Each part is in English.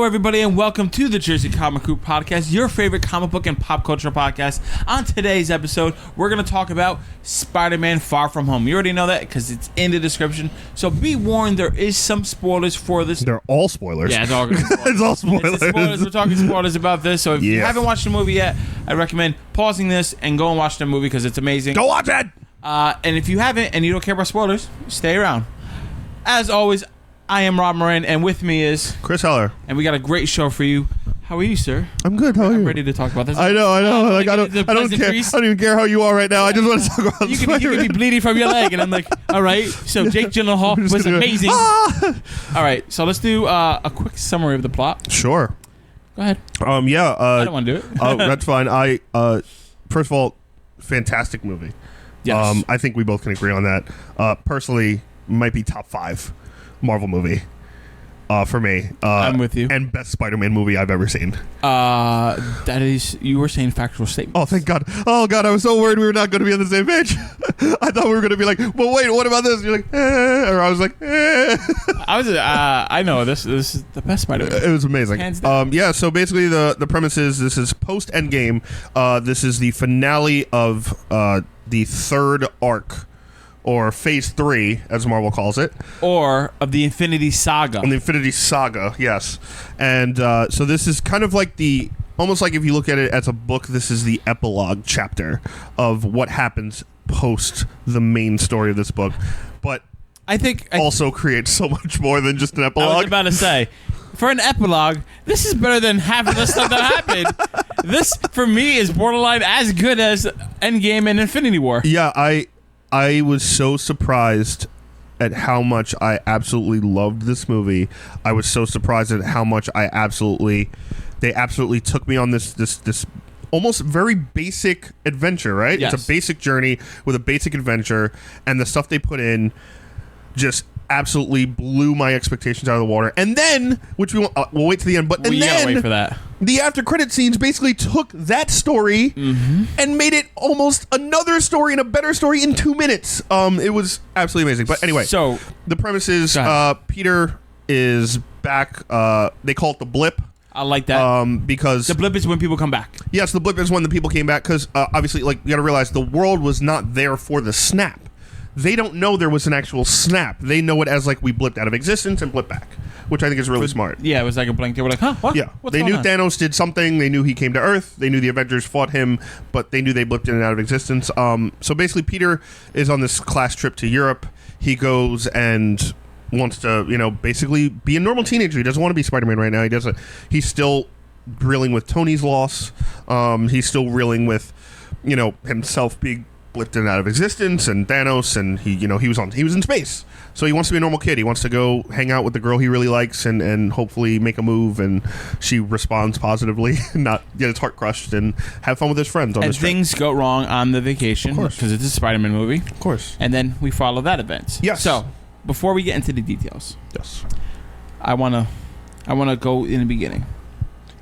everybody, and welcome to the Jersey Comic Group Podcast, your favorite comic book and pop culture podcast. On today's episode, we're going to talk about Spider-Man Far From Home. You already know that because it's in the description. So be warned, there is some spoilers for this. They're all spoilers. Yeah, it's all spoilers. It's all spoilers. It's spoilers. We're talking spoilers about this. So if you haven't watched the movie yet, I recommend pausing this and go and watch the movie because it's amazing. Go watch it! And if you haven't and you don't care about spoilers, stay around. As always, I am Rob Moran, and with me is Chris Heller. And we got a great show for you. How are you, sir? I'm good. How are you? I'm ready to talk about this. I know. Like, I don't care. I don't even care how you are right now. I just want to talk about you could be bleeding from your leg, and I'm like, all right. So Jake Gyllenhaal was amazing. All right. So let's do a quick summary of the plot. Sure. Go ahead. Yeah. I don't want to do it. That's fine. First of all, fantastic movie. Yes. I think we both can agree on that. Personally, might be top 5 Marvel movie for me. I'm with you. And best Spider-Man movie I've ever seen. That is, you were saying factual statements. Oh, thank God. Oh, God, I was so worried we were not going to be on the same page. I thought we were going to be like, well, wait, what about this? You're like, or I was like, I know, this is the best Spider-Man. It was amazing. Hands down. Yeah, so basically the premise is this is post-Endgame. This is the finale of the third arc, or Phase 3, as Marvel calls it. Or of the Infinity Saga. And the Infinity Saga, yes. And so this is kind of like almost like if you look at it as a book, this is the epilogue chapter of what happens post the main story of this book. But I think also creates so much more than just an epilogue. I was about to say, for an epilogue, this is better than half of the stuff that happened. This, for me, is borderline as good as Endgame and Infinity War. Yeah, I was so surprised at how much I absolutely loved this movie. I was so surprised at how much they absolutely took me on this almost very basic adventure, right? Yes. It's a basic journey with a basic adventure, and the stuff they put in just absolutely blew my expectations out of the water. And then, which we'll wait to the end, but we gotta wait for that. The after credit scenes basically took that story and made it almost another story and a better story in 2 minutes. It was absolutely amazing. But anyway, so the premise is Peter is back. They call it the blip. I like that. Because the blip is when people come back. Yes, the blip is when the people came back because obviously, like, you got to realize the world was not there for the snap. They don't know there was an actual snap. They know it as like we blipped out of existence and blipped back, which I think is really smart. Yeah, it was like a blink. They were like, huh, what? Yeah. What's they knew on? Thanos did something. They knew he came to Earth. They knew the Avengers fought him, but they knew they blipped in and out of existence. So basically, Peter is on this class trip to Europe. He goes and wants to, basically be a normal teenager. He doesn't want to be Spider-Man right now. He's still reeling with Tony's loss. He's still reeling with, himself being blipped in and out of existence, and Thanos, and he was in space, so he wants to be a normal kid. He wants to go hang out with the girl he really likes and hopefully make a move, and she responds positively, not get his heart crushed, and have fun with his friends on this trip. And things go wrong on the vacation because it's a Spider-Man movie, of course, and then we follow that event. Yes. So before we get into the details, yes, I wanna go in the beginning.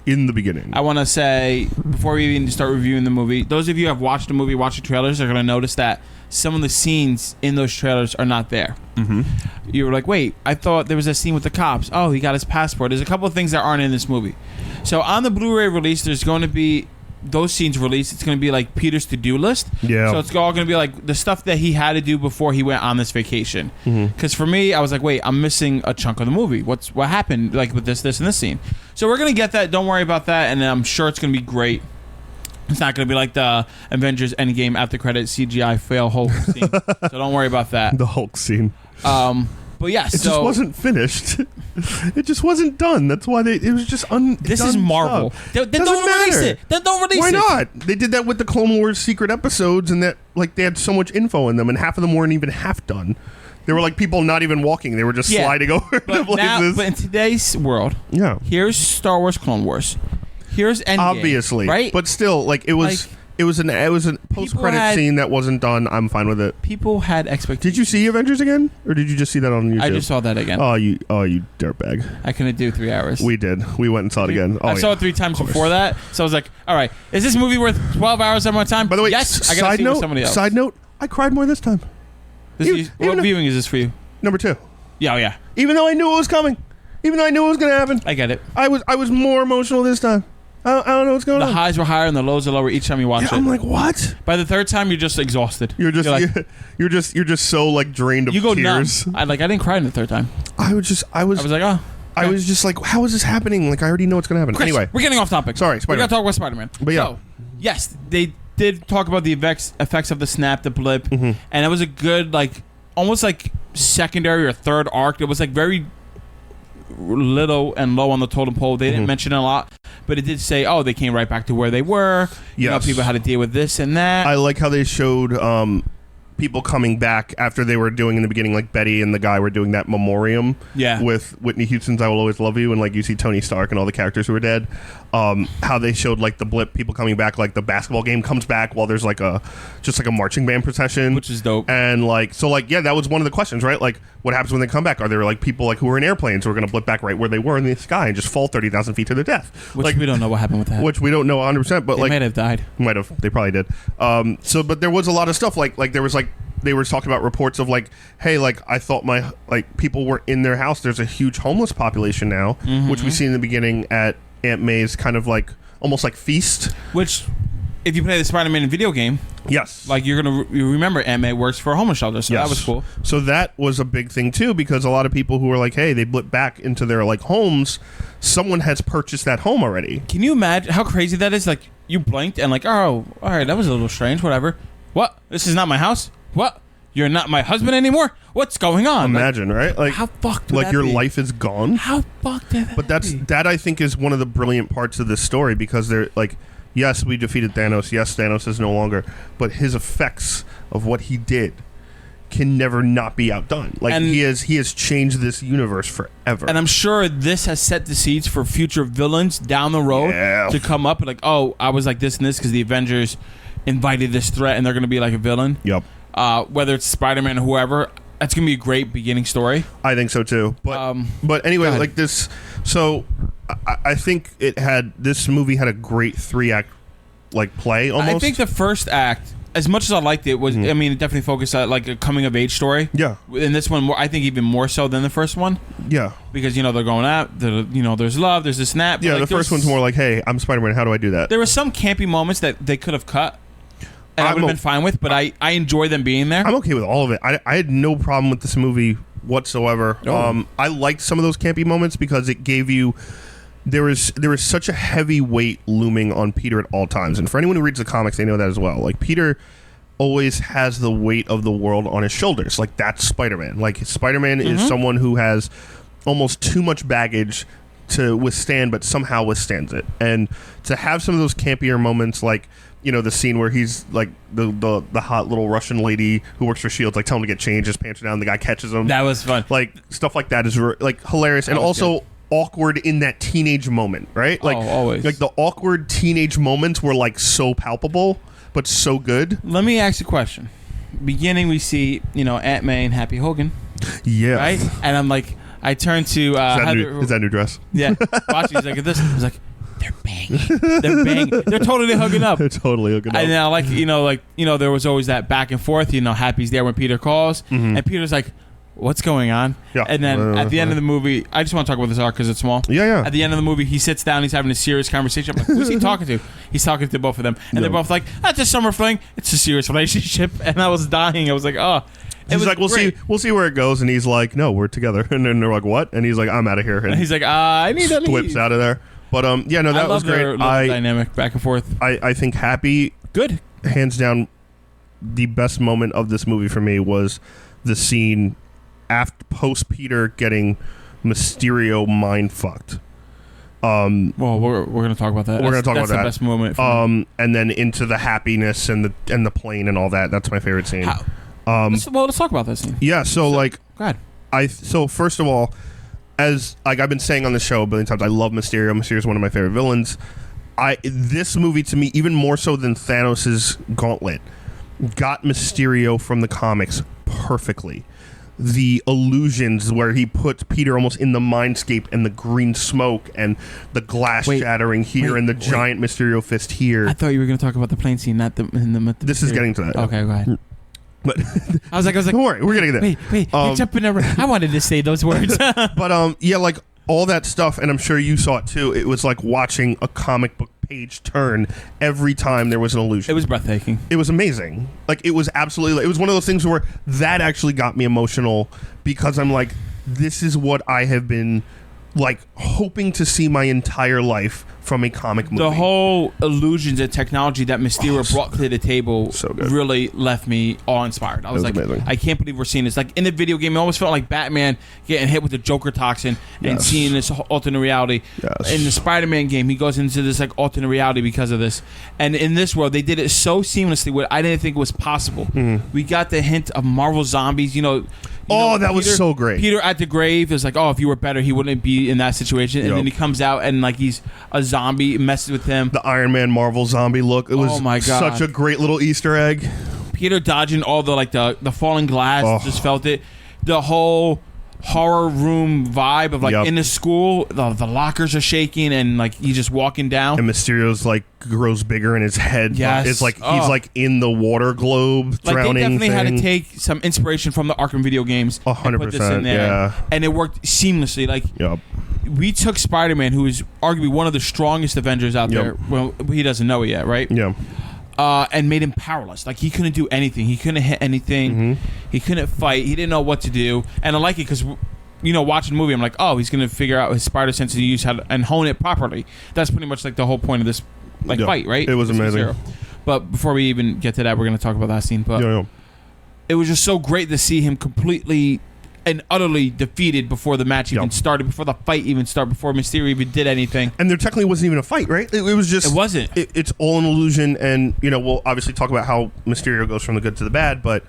I want to say, before we even start reviewing the movie, those of you who have watched the movie, watched the trailers, are going to notice that some of the scenes in those trailers are not there. Mm-hmm. You were like, wait, I thought there was a scene with the cops. Oh, he got his passport. There's a couple of things that aren't in this movie. So on the Blu-ray release, there's going to be those scenes released. It's going to be like Peter's to-do list. Yeah. So it's all going to be like the stuff that he had to do before he went on this vacation. Because for me, I was like, wait, I'm missing a chunk of the movie. What happened like with this, and this scene? So we're going to get that. Don't worry about that. And I'm sure it's going to be great. It's not going to be like the Avengers Endgame after credit CGI fail Hulk scene. So don't worry about that. The Hulk scene. But yeah, it just wasn't finished. It just wasn't done. That's why it was just This is Marvel. They don't release it. They don't release it. Why not? They did that with the Clone Wars secret episodes, and that they had so much info in them, and half of them weren't even half done. They were like people not even walking. They were just sliding over to places. But in today's world, here's Star Wars Clone Wars. Here's Endgame. Obviously, right? But still, like it was a post-credit scene that wasn't done. I'm fine with it. People had expectations. Did you see Avengers again, or did you just see that on YouTube? I just saw that again. Oh, you dirtbag! I couldn't do 3 hours. We did. We went and saw it again. I saw it 3 times before that, so I was like, "All right, is this movie worth 12 hours of my time?" By the way, yes. I gotta see it with somebody else. Side note: I cried more this time. What viewing is this for you? Number 2. Yeah, oh yeah. Even though I knew it was coming. Even though I knew it was going to happen. I get it. I was more emotional this time. I don't know what's going on. The highs were higher and the lows are lower each time you watch it. I'm like, what? By the third time, you're just exhausted. You're just so like drained of you go tears. Numb. I didn't cry in the third time. I was like, oh. I was just like, how is this happening? Like, I already know what's going to happen. Kris, anyway, we're getting off topic. Sorry, Spider-Man. We got to talk about Spider-Man. But yeah. So, yes, they did talk about the effects of the snap, the blip, mm-hmm. and it was a good, like, almost like secondary or third arc. It was like very little and low on the totem pole. They didn't mention it a lot, but it did say, oh, they came right back to where they were. Yes. You know, people had to deal with this and that. I like how they showed people coming back after they were doing in the beginning, like Betty and the guy were doing that memoriam with Whitney Houston's I Will Always Love You, and like you see Tony Stark and all the characters who are dead. How they showed like the blip, people coming back, like the basketball game comes back while there's like a marching band procession, which is dope. And like, so like, yeah, that was one of the questions, right? Like, what happens when they come back? Are there like people like who are in airplanes who are going to blip back right where they were in the sky and just fall 30,000 feet to their death? Which like, we don't know what happened with that. Which we don't know 100%, but they like might have died. They probably did. So, but there was a lot of stuff like there was like. They were talking about reports of like, hey, like I thought my like people were in their house. There's a huge homeless population now, which we see in the beginning at Aunt May's kind of like almost like feast. Which, if you play the Spider-Man video game, yes, like you remember Aunt May works for a homeless shelter, so that was cool. So that was a big thing too, because a lot of people who were like, hey, they blip back into their like homes. Someone has purchased that home already. Can you imagine how crazy that is? Like you blinked and like, oh, all right, that was a little strange. Whatever. What? This is not my house. What? You're not my husband anymore? What's going on? Imagine, right? Like how fucked would like that your be? life is gone? How fucked did that But that I think is one of the brilliant parts of this story, because they're like, yes, we defeated Thanos. Yes, Thanos is no longer, but his effects of what he did can never not be outdone. Like, and he has changed this universe forever. And I'm sure this has set the seeds for future villains down the road to come up and like, oh, I was like this and this because the Avengers invited this threat and they're going to be like a villain. Yep. Whether it's Spider-Man or whoever, that's going to be a great beginning story. I think so too. But anyway, like this, so I think this movie had a great 3-act like play almost. I think the first act, as much as I liked it, was I mean, it definitely focused on like a coming of age story. Yeah. And this one, I think even more so than the first one. Yeah. Because they're going out. There's love. There's this snap. Yeah. The first one's more like, hey, I'm Spider-Man. How do I do that? There were some campy moments that they could have cut, and I would have been fine with. But I enjoy them being there. I'm okay with all of it. I had no problem with this movie whatsoever. Oh. I liked some of those campy moments because it gave you. There was such a heavy weight looming on Peter at all times. And for anyone who reads the comics, they know that as well. Like, Peter always has the weight of the world on his shoulders. Like, that's Spider-Man. Like, Spider-Man is someone who has almost too much baggage to withstand, but somehow withstands it. And to have some of those campier moments, like, the scene where he's like the hot little Russian lady who works for S.H.I.E.L.D. like tell him to get changed, his pants are down, the guy catches him. That was fun. Like, stuff like that is like hilarious. And also good. Awkward in that teenage moment, right? Like, always. Like the awkward teenage moments were like so palpable, but so good. Let me ask you a question. Beginning, we see Aunt May and Happy Hogan. Yeah. Right. And I'm like, I turn to is that new dress? Yeah. Watch. He's like this. I was like, they're banging. They're banging. They're totally hooking up. They're totally hooking up. And now, there was always that back and forth. Happy's there when Peter calls, and Peter's like, what's going on? Yeah. And then at the end of the movie, I just want to talk about this arc because it's small. Yeah. At the end of the movie, he sits down, he's having a serious conversation. I'm like, who's he talking to? He's talking to both of them. And they're both like, that's a summer fling. It's a serious relationship. And I was dying. I was like, oh. He's like, we'll see where it goes. And he's like, no, we're together. And then they're like, what? And he's like, I'm out of here. And he's like, I need to leave. Whips out of there. But that was great. Their dynamic back and forth. I think Happy, good, hands down, the best moment of this movie for me was the scene after post Peter getting Mysterio mind fucked. Well, we're gonna talk about that. We're gonna talk about that. That's the best moment. For me. And then into the happiness and the plane and all that. That's my favorite scene. Let's talk about that scene. Yeah. So like, go ahead. So first of all, as like I've been saying on the show a billion times, I love Mysterio. Mysterio is one of my favorite villains. This movie to me, even more so than Thanos' Gauntlet, got Mysterio from the comics perfectly. The illusions where he puts Peter almost in the mindscape and the green smoke and the glass shattering here and the giant Mysterio fist here. I thought you were going to talk about the plane scene, not the This is getting to that. Okay, go ahead. But I was like, don't worry, we're getting there. Wait, you're jumping around. I wanted to say those words. But yeah, like all that stuff, and I'm sure you saw it too. It was like watching a comic book page turn every time there was an illusion. It was breathtaking. It was amazing. Like, it was absolutely, it was one of those things where that actually got me emotional, because I'm like, this is what I have been like hoping to see my entire life from a comic movie. The whole illusions and technology that Mysterio brought to the table really left me awe-inspired. I was like, amazing. I can't believe we're seeing this. Like, in the video game, it almost felt like Batman getting hit with the Joker toxin and seeing this alternate reality. In the Spider-Man game, he goes into this like alternate reality because of this. And in this world, they did it so seamlessly, what I didn't think was possible. We got the hint of Marvel Zombies, that was so great. Peter at the grave is like, if you were better, he wouldn't be in that situation. And then he comes out and like he's a zombie, messes with him. The Iron Man Marvel zombie look. It was such a great little Easter egg. Peter dodging all the falling glass, just felt it. The whole horror room vibe of like in the school, the lockers are shaking and like he's just walking down. And Mysterio's like grows bigger in his head. It's like he's like in the water globe drowning. They definitely had to take some inspiration from the Arkham video games. 100%. Yeah, and it worked seamlessly. Like we took Spider-Man, who is arguably one of the strongest Avengers out there. Well, he doesn't know it yet, right? Yeah. And made him powerless. Like, he couldn't do anything. He couldn't hit anything. He couldn't fight. He didn't know what to do. And I like it because, watching the movie, I'm like, he's going to figure out his spider sense and use and hone it properly. That's pretty much like the whole point of this fight, right? It was amazing. But before we even get to that, we're going to talk about that scene. But it was just so great to see him completely and utterly defeated before the match even started, before the fight even started, before Mysterio even did anything. And there technically wasn't even a fight, right? It was just... It wasn't. It's all an illusion, and, we'll obviously talk about how Mysterio goes from the good to the bad, but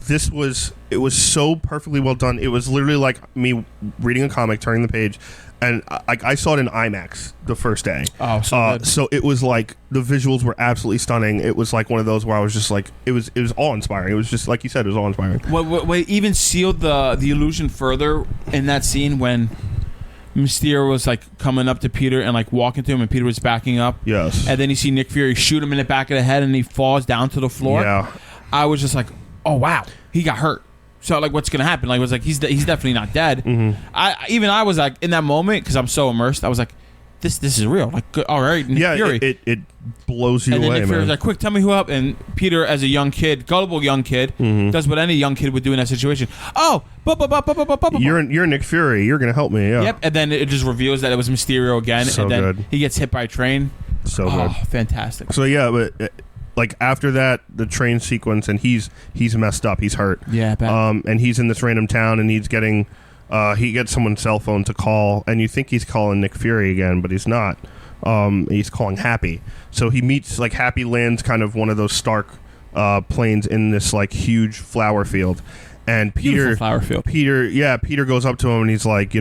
it was so perfectly well done. It was literally like me reading a comic, turning the page, and I saw it in IMAX the first day. Oh, so good. So it was like, the visuals were absolutely stunning. It was like one of those where I was just like, it was awe-inspiring. It was just, like you said, it was awe-inspiring. What even sealed the illusion further in that scene when Mysterio was like coming up to Peter and like walking to him, and Peter was backing up. Yes. And then you see Nick Fury shoot him in the back of the head and he falls down to the floor. Yeah. I was just like, oh wow, he got hurt. So like, what's gonna happen? Like, it was like he's definitely not dead. I was like, in that moment, because I'm so immersed, I was like, this is real. Like, all right, Nick Fury. It blows you away, and then Nick man. Fury was like, quick, tell me who up. And Peter, as a young kid, gullible young kid, does what any young kid would do in that situation. You're Nick Fury. You're gonna help me. Yeah. Yep. And then it just reveals that it was Mysterio again. So and then good. He gets hit by a train. So good. Fantastic. So but. Like, after that, the train sequence, and he's messed up. He's hurt. Yeah, bad. And he's in this random town, and he's getting, he gets someone's cell phone to call, and you think he's calling Nick Fury again, but he's not. He's calling Happy. So he meets, like, Happy lands kind of one of those Stark planes in this, like, huge flower field. And Peter goes up to him, and he's like, he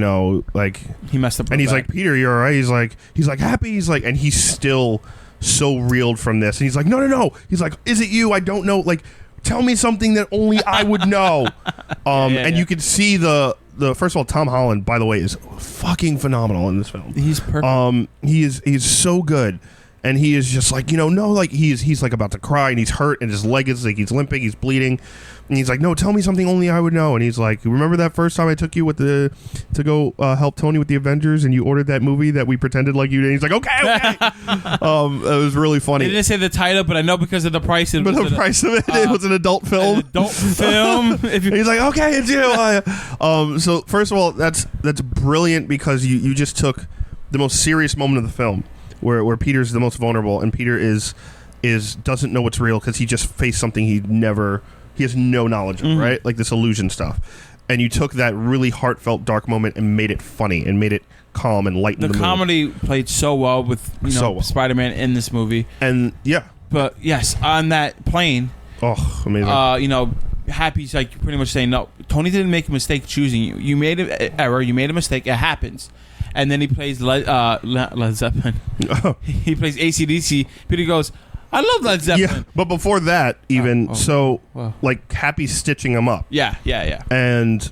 messed up. And he's like, Peter, you're all right? He's like, Happy? He's like, and he's still so reeled from this, and he's like, no, he's like, is it you? I don't know, like, tell me something that only I would know. And you can see the first of all, Tom Holland, by the way, is fucking phenomenal in this film. He's perfect. He's so good, and he is just like, he's like about to cry, and he's hurt, and his leg is like, he's limping, he's bleeding. And he's like, no, tell me something only I would know. And he's like, remember that first time I took you to go help Tony with the Avengers, and you ordered that movie that we pretended like you did? And he's like, okay. It was really funny. They didn't say the title, but I know because of the price. It was an adult film. He's like, okay, it's you. So first of all, that's brilliant, because you just took the most serious moment of the film, where Peter's the most vulnerable, and Peter doesn't know what's real because he just faced something he has no knowledge of, right? Like this illusion stuff. And you took that really heartfelt, dark moment and made it funny and made it calm and lighten the mood. The comedy played so well with Spider-Man in this movie. And yeah. But yes, on that plane, amazing. Happy's like pretty much saying, no, Tony didn't make a mistake choosing you. You made an error. You made a mistake. It happens. And then he plays Led Zeppelin. He plays AC/DC. Peter goes, I love Led Zeppelin. Yeah, but before that, even like, Happy's stitching him up. Yeah. And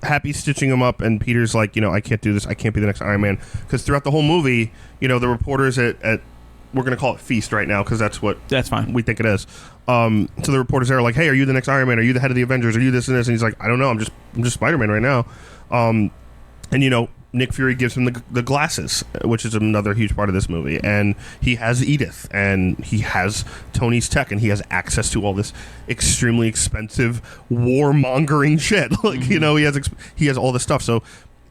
Happy's stitching him up, and Peter's like, I can't do this. I can't be the next Iron Man. Because throughout the whole movie, the reporters at we're going to call it Feast right now, because that's fine. We think it is. So the reporters there are like, hey, are you the next Iron Man? Are you the head of the Avengers? Are you this and this? And he's like, I don't know. I'm just Spider-Man right now. And Nick Fury gives him the glasses, which is another huge part of this movie. And he has Edith, and he has Tony's tech, and he has access to all this extremely expensive warmongering shit. Like, you know, he has all this stuff. So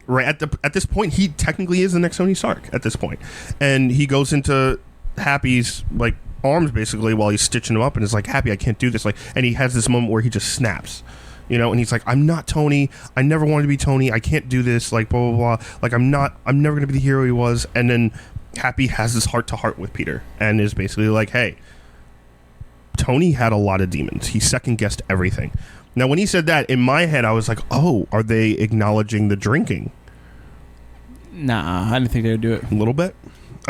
right at this point, he technically is the next Tony Stark at this point. And he goes into Happy's, like, arms basically while he's stitching him up, and is like, Happy, I can't do this. Like, and he has this moment where he just snaps. You know, and he's like, I'm not Tony. I never wanted to be Tony. I can't do this. Like, blah, blah, blah. Like, I'm never going to be the hero he was. And then Happy has this heart-to-heart with Peter and is basically like, hey, Tony had a lot of demons. He second-guessed everything. Now, when he said that, in my head, I was like, oh, are they acknowledging the drinking? Nah, I didn't think they would do it. A little bit?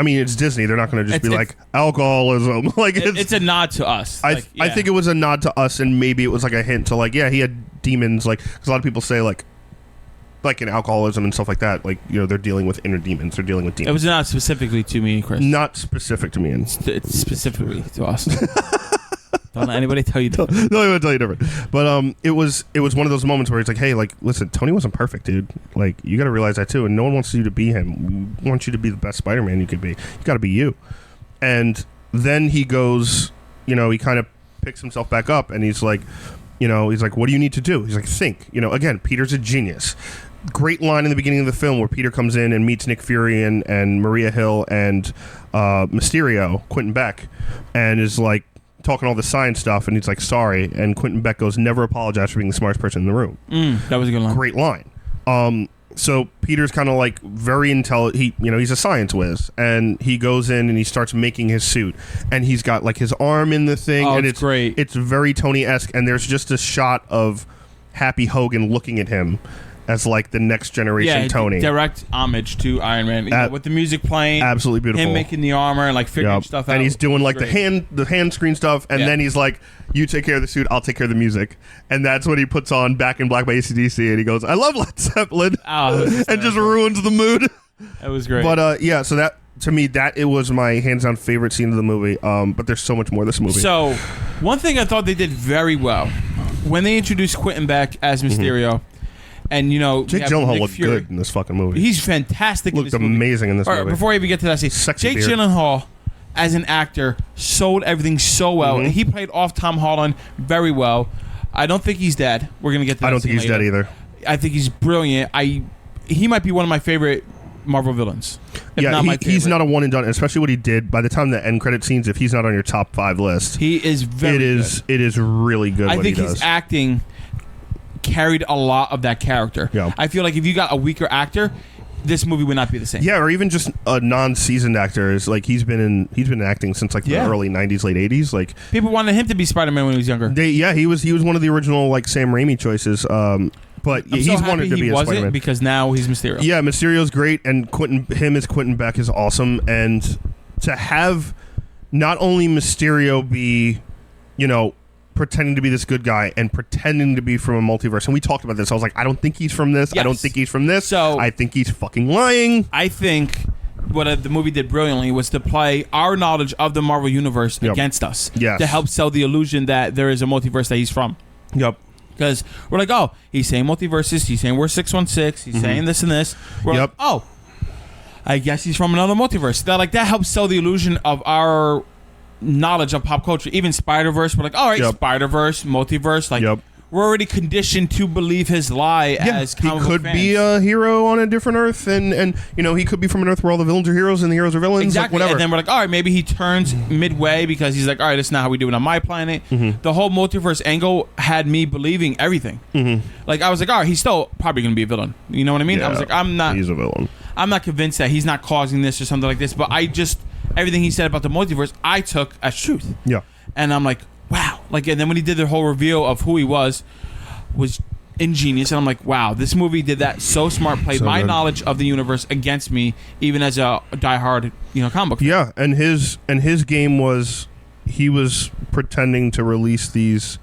I mean, it's Disney. They're not going to just be like, alcoholism. Like, it's a nod to us. I think it was a nod to us, and maybe it was like a hint to, like, yeah, he had demons. Like, because a lot of people say, like in alcoholism and stuff like that, like, you know, they're dealing with inner demons. They're dealing with demons. It was not specifically to me, Chris. Not specific to me. It's specifically to us. Don't let anybody tell you different. No, I would tell you different. But it was one of those moments where it's like, hey, like, listen, Tony wasn't perfect, dude. Like, you got to realize that too. And no one wants you to be him. We want you to be the best Spider-Man you could be. You got to be you. And then he goes, you know, he kind of picks himself back up, and he's like, you know, he's like, what do you need to do? He's like, think. You know, again, Peter's a genius. Great line in the beginning of the film where Peter comes in and meets Nick Fury and Maria Hill and Mysterio, Quentin Beck, and is like, talking all the science stuff, and he's like, sorry, and Quentin Beck goes, never apologize for being the smartest person in the room. That was a good line. Great line. So Peter's kind of like very intelligent. He's a science whiz, and he goes in and he starts making his suit, and he's got like his arm in the thing, and it's great. It's very Tony-esque, and there's just a shot of Happy Hogan looking at him as like the next generation Tony. Direct homage to Iron Man, with the music playing, absolutely beautiful. Him making the armor and like figuring stuff out, and he's doing like the hand screen stuff, and then he's like, "You take care of the suit, I'll take care of the music," and that's what he puts on Back in Black by AC/DC, and he goes, "I love Led Zeppelin," and just ruins the mood. It was great. But so that to me, it was my hands down favorite scene of the movie. But there's so much more to this movie. So one thing I thought they did very well when they introduced Quentin Beck as Mysterio. And, you know, Jake Gyllenhaal looked good in this fucking movie. He's fantastic in this movie. Looked amazing in this movie. Before I even get to that scene, Jake Gyllenhaal, as an actor, sold everything so well. And he played off Tom Holland very well. I don't think he's dead. We're going to get to that. I don't think he's dead either. I think he's brilliant. He might be one of my favorite Marvel villains. He's not a one and done, especially what he did. By the time the end credit scenes, if he's not on your top 5 list, he is very good. It is really good. I think his acting carried a lot of that character. Yeah. I feel like if you got a weaker actor, this movie would not be the same. Yeah, or even just a non-seasoned actor is like he's been acting since like the early 90s, late 80s. Like people wanted him to be Spider-Man when he was younger. He was one of the original like Sam Raimi choices. But he's wanted to be a Spider-Man because now he's Mysterio. Yeah, Mysterio's great, and him as Quentin Beck is awesome, and to have not only Mysterio be, you know, pretending to be this good guy and pretending to be from a multiverse. And we talked about this. I was like, I don't think he's from this. Yes. I don't think he's from this. So I think he's fucking lying. I think what the movie did brilliantly was to play our knowledge of the Marvel Universe against us. Yes. To help sell the illusion that there is a multiverse that he's from. Yep. Because we're like, oh, he's saying multiverses. He's saying we're 616. He's saying this and this. We're like, oh, I guess he's from another multiverse. That helps sell the illusion of our knowledge of pop culture. Even Spider-Verse, we're like, all right, Spider-Verse, multiverse, like we're already conditioned to believe his lie as comic book fans. He could be a hero on a different Earth, and you know, he could be from an Earth where all the villains are heroes and the heroes are villains. Exactly. Like, whatever. And then we're like, all right, maybe he turns midway because he's like, all right, that's not how we do it on my planet. The whole multiverse angle had me believing everything. Like I was like, all right, he's still probably going to be a villain. You know what I mean? I was like, he's a villain. I'm not convinced that he's not causing this or something like this, but everything he said about the multiverse, I took as truth. Yeah. And I'm like, wow. Like, and then when he did the whole reveal of who he was ingenious. And I'm like, wow, this movie did that so smart. Played my knowledge of the universe against me, even as a diehard, comic book fan. Yeah, and his game was he was pretending to release these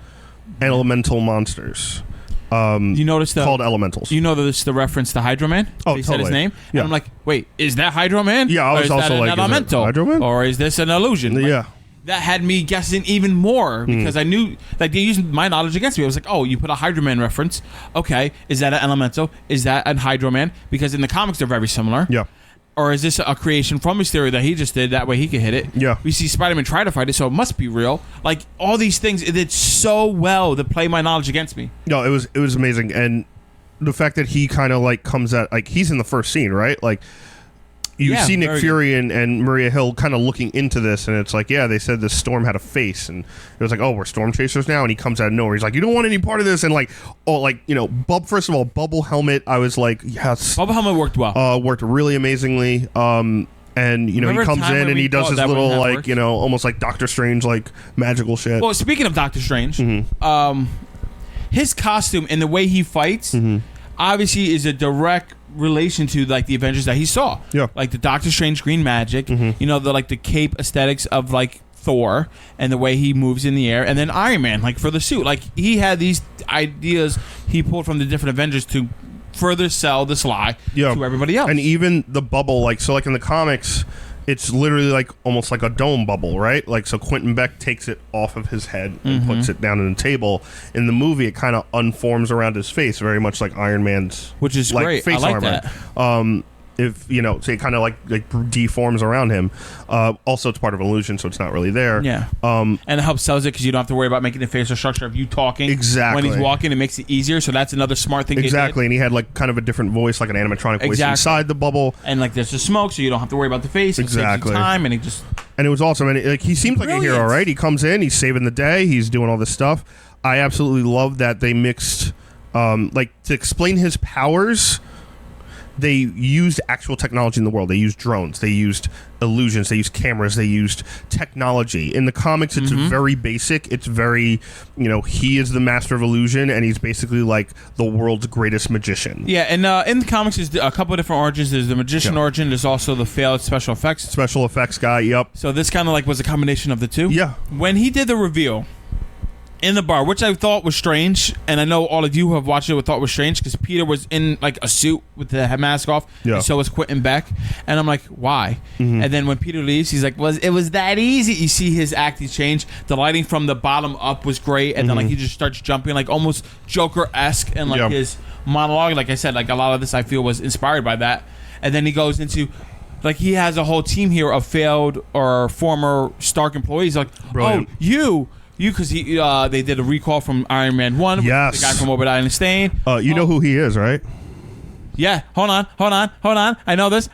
elemental monsters. You notice called elementals. You know this the reference to Hydro Man? Oh, he totally. said his name. Yeah. And I'm like, wait, is that Hydro Man? Yeah, I was also like, elemental? Hydro Man? Or is this an illusion? Yeah. that had me guessing even more because I knew like they used my knowledge against me. I was like, oh, you put a Hydro Man reference. Okay, is that an Elemental? Is that a Hydro Man? Because in the comics they're very similar. Yeah. Or is this a creation from Mysterio that he just did? That way he could hit it. Yeah. We see Spider-Man try to fight it, so it must be real. Like all these things, it did so well to play my knowledge against me. No, it was amazing, and the fact that he kind of like comes at like he's in the first scene, right? Like you see Nick Fury and Maria Hill kind of looking into this, and it's like, yeah, they said this storm had a face, and it was like, oh, we're storm chasers now, and he comes out of nowhere. He's like, you don't want any part of this, and like, oh, like first of all, bubble helmet. I was like, yes, bubble helmet worked well. Worked really amazingly. And he comes in and he does his little like almost like Doctor Strange like magical shit. Well, speaking of Doctor Strange, his costume and the way he fights obviously is a direct relation to like the Avengers that he saw. Yeah. Like the Doctor Strange green magic, the cape aesthetics of like Thor and the way he moves in the air, and then Iron Man, like for the suit. Like he had these ideas he pulled from the different Avengers to further sell this lie to everybody else. And even the bubble, like in the comics, it's literally like almost like a dome bubble, right? Like so Quentin Beck takes it off of his head and puts it down on the table. In the movie, it kind of unforms around his face, very much like Iron Man's, which is like, great. face I like armor. that. If so it kind of like deforms around him. Also, it's part of an illusion, so it's not really there. Yeah. And it helps sells it because you don't have to worry about making the facial structure of you talking. Exactly. When he's walking, it makes it easier. So that's another smart thing. Exactly. And he had like kind of a different voice, like an animatronic voice inside the bubble. And like there's the smoke, so you don't have to worry about the face. Exactly. It saves you time, and it was awesome. And like he seems like a hero, right? He comes in, he's saving the day, he's doing all this stuff. I absolutely love that they mixed, to explain his powers. They used actual technology in the world. They used drones. They used illusions. They used cameras. They used technology. In the comics, it's very basic. It's very, he is the master of illusion, and he's basically like the world's greatest magician. Yeah, and in the comics, there's a couple of different origins. There's the magician origin. There's also the failed special effects guy. Yep. So this kind of like was a combination of the two. Yeah. When he did the reveal in the bar, which I thought was strange, and I know all of you who have watched it would thought was strange because Peter was in like a suit with the mask off, and so was Quentin Beck, and I'm like, why? And then when Peter leaves, he's like, it was that easy? You see his acting change. The lighting from the bottom up was great, and then like he just starts jumping like almost Joker-esque, and like his monologue, like I said, like a lot of this I feel was inspired by that, and then he goes into. Like he has a whole team here of failed or former Stark employees. Like, brilliant. Oh, you, because they did a recall from Iron Man 1 with the guy from Obadiah Stane. You know who he is, right? Yeah. Hold on. I know this.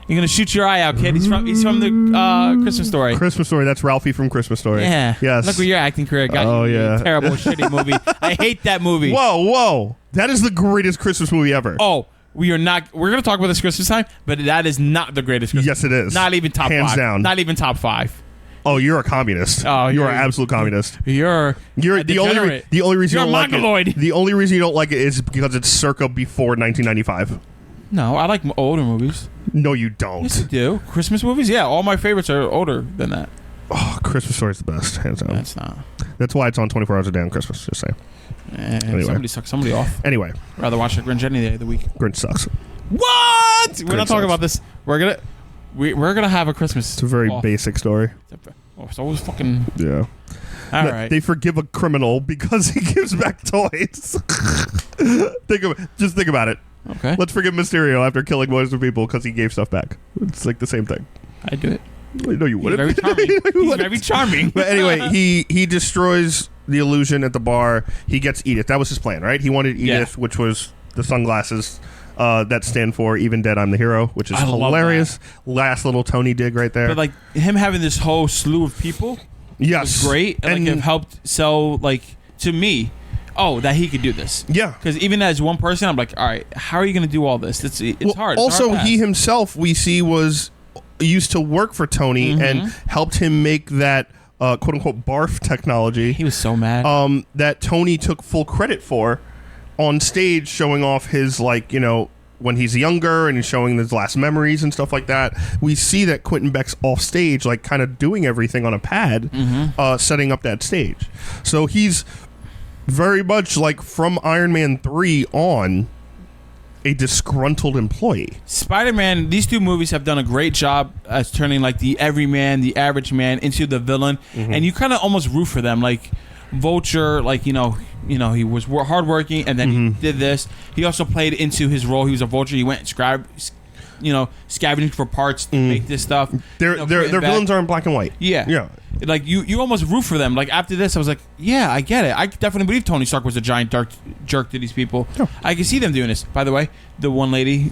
You're gonna shoot your eye out, kid. He's from the Christmas Story. Christmas Story. That's Ralphie from Christmas Story. Yeah. Yes. Look where your acting career got you. Oh yeah. Terrible, shitty movie. I hate that movie. Whoa. That is the greatest Christmas movie ever. Oh. We're going to talk about this Christmas time, but that is not the greatest Christmas. Yes, it is. Not even top Hands 5. down. Not even top 5. Oh, you're a communist. Oh, you're an absolute communist. You're the only reason you're you don't like it. The only reason you don't like it is because it's circa before 1995. No, I like older movies. No, you don't. Yes, I do. Christmas movies? Yeah, all my favorites are older than that. Oh, Christmas Story is the best, hands down. That's not. That's why it's on 24 hours a day on Christmas. Just saying. Anyway. Somebody sucks somebody off. Anyway, rather watch the Grinch any day of the week. Grinch sucks. What? We're not talking about this. We're gonna have a Christmas. It's a very basic story. It's always fucking. Yeah. All right. They forgive a criminal because he gives back toys. Just think about it. Okay. Let's forgive Mysterio after killing millions of people because he gave stuff back. It's like the same thing. I do it. No, you wouldn't. He's very charming. He's very charming. But anyway, he destroys the illusion at the bar. He gets Edith. That was his plan, right? He wanted Edith, which was the sunglasses that stand for Even Dead, I'm the Hero, which is hilarious. Last little Tony dig right there. But like him having this whole slew of people was great. And like it helped sell like to me, that he could do this. Yeah. Because even as one person, I'm like, all right, how are you going to do all this? It's hard. Also, he himself, we see, was used to work for Tony and helped him make that quote unquote barf technology. He was so mad. That Tony took full credit for on stage, showing off his when he's younger and he's showing his last memories and stuff like that. We see that Quentin Beck's off stage, like kind of doing everything on a pad, setting up that stage. So he's very much like from Iron Man 3 on a disgruntled employee. Spider-Man, these two movies have done a great job as turning like the everyman, the average man into the villain, and you kind of almost root for them. Like Vulture, like you know, he was hardworking, and then he did this. He also played into his role. He was a vulture. He went and scavenging for parts to make this stuff. Their villains are in black and white. Yeah. Like you almost root for them. Like after this, I was like, yeah, I get it. I definitely believe Tony Stark was a giant jerk to these people. Oh. I can see them doing this. By the way, the one lady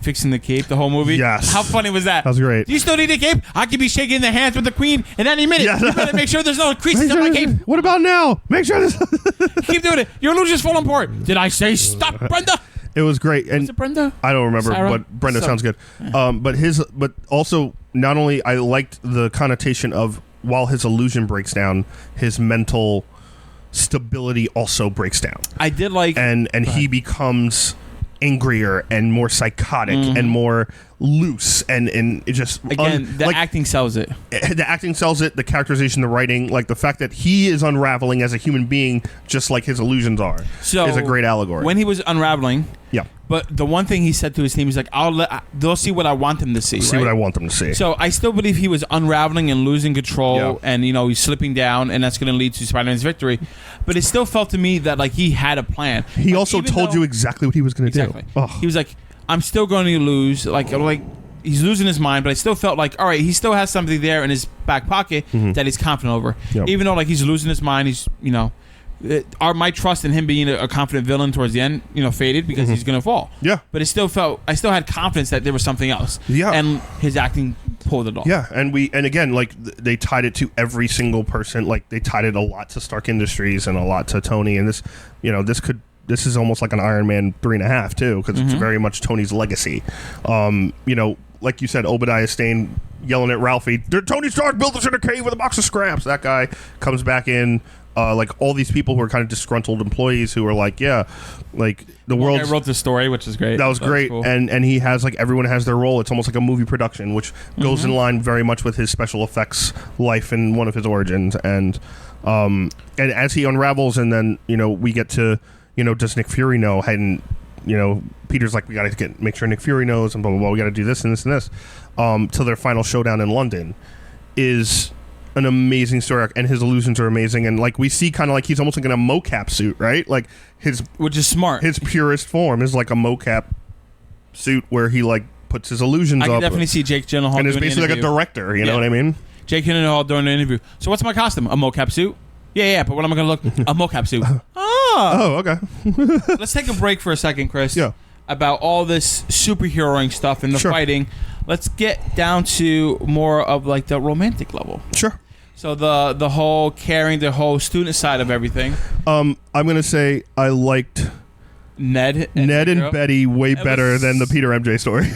fixing the cape, the whole movie. Yes. How funny was that? That was great. Do you still need a cape? I could be shaking the hands with the queen in any minute. Yeah. You better make sure there's no creases on my cape. What about now? Make sure this. Keep doing it. Your illusion's falling apart. Did I say stop, Brenda? It was great. And was it Brenda? I don't remember, Sarah? but Brenda sounds good. But also not only I liked the connotation of while his illusion breaks down, his mental stability also breaks down. I did like, and he becomes angrier and more psychotic and more loose and it just again the acting sells it. The acting sells it. The characterization, the writing, like the fact that he is unraveling as a human being, just like his illusions are, is a great allegory. When he was unraveling, yeah. But the one thing he said to his team, he's like, they'll see what I want them to see. See what I want them to see. So I still believe he was unraveling and losing control, and he's slipping down, and that's going to lead to Spider-Man's victory. But it still felt to me that like he had a plan. He also told you exactly what he was going to do. Oh. He was like, I'm still going to lose. Like he's losing his mind, but I still felt like, all right, he still has something there in his back pocket that he's confident over. Yep. Even though like he's losing his mind, he's my trust in him being a confident villain towards the end, faded because he's going to fall. Yeah. But I still had confidence that there was something else. Yeah. And his acting pulled it off. Yeah. And again, like they tied it to every single person. Like they tied it a lot to Stark Industries and a lot to Tony. And this, this is almost like an Iron Man 3.5 too, because it's very much Tony's legacy. Like you said, Obadiah Stane yelling at Ralphie, Tony Stark built us in a cave with a box of scraps. That guy comes back in. Like all these people who are kind of disgruntled employees who are like, yeah, like the world. I wrote the story, which is great. That was great, cool. and he has like everyone has their role. It's almost like a movie production, which goes in line very much with his special effects life and one of his origins. And as he unravels, and then we get to does Nick Fury know? And Peter's like, we got to make sure Nick Fury knows, and blah blah blah. We got to do this and this and this. Till their final showdown in London is an amazing story arc, and his illusions are amazing, and like we see kind of like he's almost like in a mocap suit, right? Like which is smart. His purest form is like a mocap suit where he like puts his illusions up. I can definitely see Jake Gyllenhaal and it's basically like a director, you know what I mean? Jake Gyllenhaal during the interview. So what's my costume? A mocap suit? Yeah, but what am I going to look? A mocap suit. Oh, okay. Let's take a break for a second, Chris. Yeah. About all this superheroing stuff and the fighting. Let's get down to more of like the romantic level. Sure. So the whole caring, the whole student side of everything. I'm gonna say I liked Ned and Betty way better than the Peter MJ story.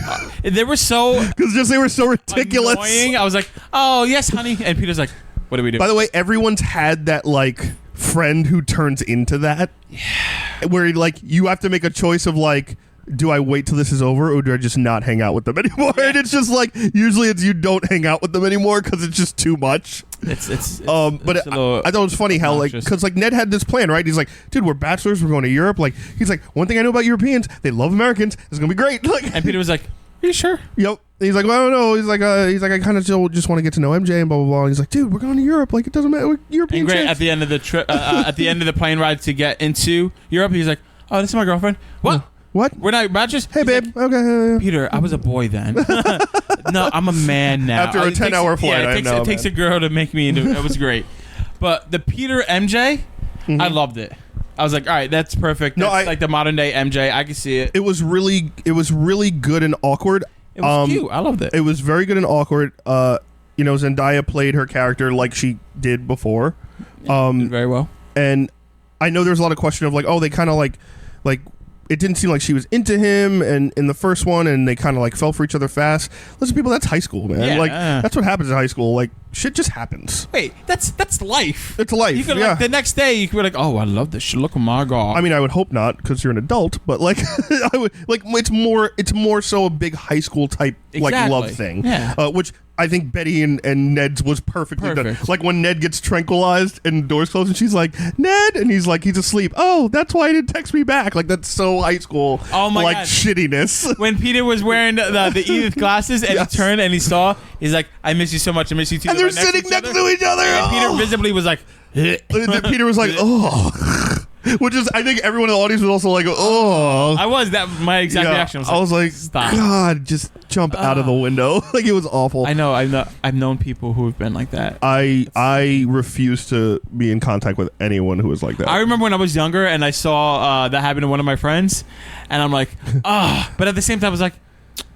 They were so because they were so ridiculous. Annoying. I was like, oh yes, honey, and Peter's like, what do we do? By the way, everyone's had that like friend who turns into that. Yeah. Where like you have to make a choice of like, do I wait till this is over or do I just not hang out with them anymore? Yeah. And it's just like usually it's you don't hang out with them anymore because it's just too much. I thought it was funny how like because like Ned had this plan, right? He's like, dude, we're bachelors, we're going to Europe. Like he's like, one thing I know about Europeans, they love Americans. It's gonna be great. Like, and Peter was like, are you sure? Yep. He's like, well, I don't know. He's like, I kind of just want to get to know MJ and blah blah blah. And he's like, dude, we're going to Europe. Like it doesn't matter. We're European. And great at the end of the trip, at the end of the plane ride to get into Europe, he's like, oh, this is my girlfriend. What? Yeah. What? We're not matches? Hey, babe. Like, okay. Peter, I was a boy then. No, I'm a man now. After a 10-hour flight, it takes a girl to make me into it. It was great. But the Peter MJ, I loved it. I was like, all right, that's perfect. That's like the modern day MJ. I can see it. It was really good and awkward. It was cute. I loved it. It was very good and awkward. Zendaya played her character like she did before. Did very well. And I know there's a lot of question of like, oh, they kind of like it didn't seem like she was into him and in the first one, and they kind of like fell for each other fast. Listen, people, that's high school, man. Yeah. Like that's what happens in high school. Like shit just happens. Wait, that's life. It's life. You could like the next day you could be like, oh, I love this shit. Look at my god. I mean, I would hope not because you're an adult, but like, I would like it's more so a big high school type like love thing. Yeah. Which I think Betty and Ned's was perfectly done. Like when Ned gets tranquilized and the doors close and she's like, Ned, and he's like, he's asleep. Oh, that's why he didn't text me back. Like that's so high school. Oh my like god, shittiness. When Peter was wearing the Edith glasses and he turned and he saw, he's like, I miss you so much. I miss you too. And they're sitting next to each other. And Peter visibly was like, and then Peter was like, oh. Which is, I think everyone in the audience was also like, oh. I was my exact reaction. I was like, stop. God, just jump out of the window. Like it was awful. I know. I've known people who have been like that. I refuse to be in contact with anyone who is like that. I remember when I was younger and I saw that happen to one of my friends, and I'm like, but at the same time I was like,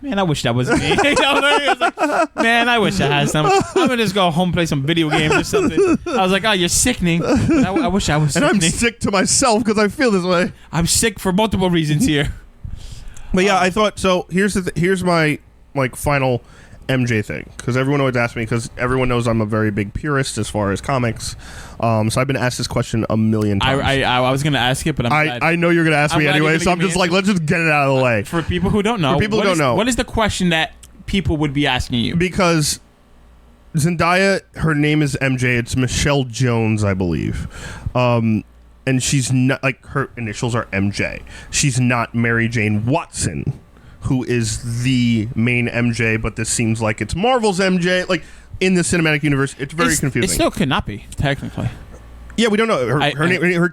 man, I wish that was me. I was like, man, I wish I had some. I'm gonna just go home and play some video games or something. I was like, oh, you're sickening. I wish I was sickening. And I'm sick to myself because I feel this way. I'm sick for multiple reasons here. But yeah, I thought so. Here's my like final MJ thing, because everyone always asks me, because everyone knows I'm a very big purist as far as comics. So I've been asked this question a million times. I was going to ask it, but I know you're going to ask me anyway, so I'm just like, let's just get it out of the way. For people who don't know, what is the question that people would be asking you? Because Zendaya, her name is MJ. It's Michelle Jones, I believe. And she's not, like, her initials are MJ. She's not Mary Jane Watson, who is the main MJ, but this seems like it's Marvel's MJ. Like, in the cinematic universe, it's very confusing. It still could not be, technically. Yeah, we don't know. Her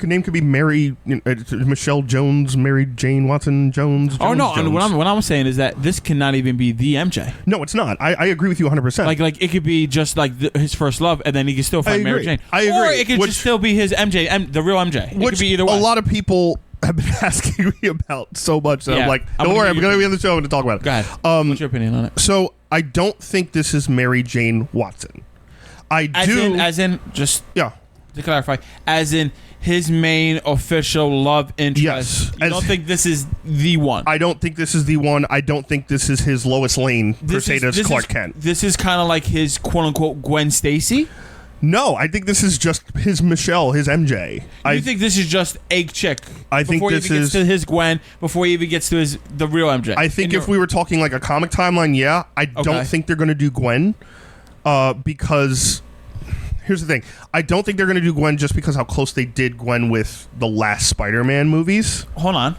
name could be Mary, Michelle Jones, Mary Jane Watson Jones. Oh, no. Jones. What I'm saying is that this cannot even be the MJ. No, it's not. I agree with you 100%. Like it could be just like his first love, and then he could still find Mary Jane. I agree. Or it could just still be his MJ, the real MJ. It could be either way. A lot of people have been asking me about so much that I'm like, don't worry, I'm going to be on the show and to talk about it. Go ahead. What's your opinion on it? So I don't think this is Mary Jane Watson. As in, to clarify, as in his main official love interest. Yes. You don't think this is the one? I don't think this is the one. I don't think this is his Lois Lane Crusaders Clark Kent. This is kind of like his quote-unquote Gwen Stacy? No, I think this is just his Michelle, his MJ. You think this is just a chick? I think this gets to his Gwen, before he even gets to the real MJ. I think if we were talking like a comic timeline, yeah. I don't think they're going to do Gwen because... Here's the thing. I don't think they're going to do Gwen just because how close they did Gwen with the last Spider-Man movies. Hold on.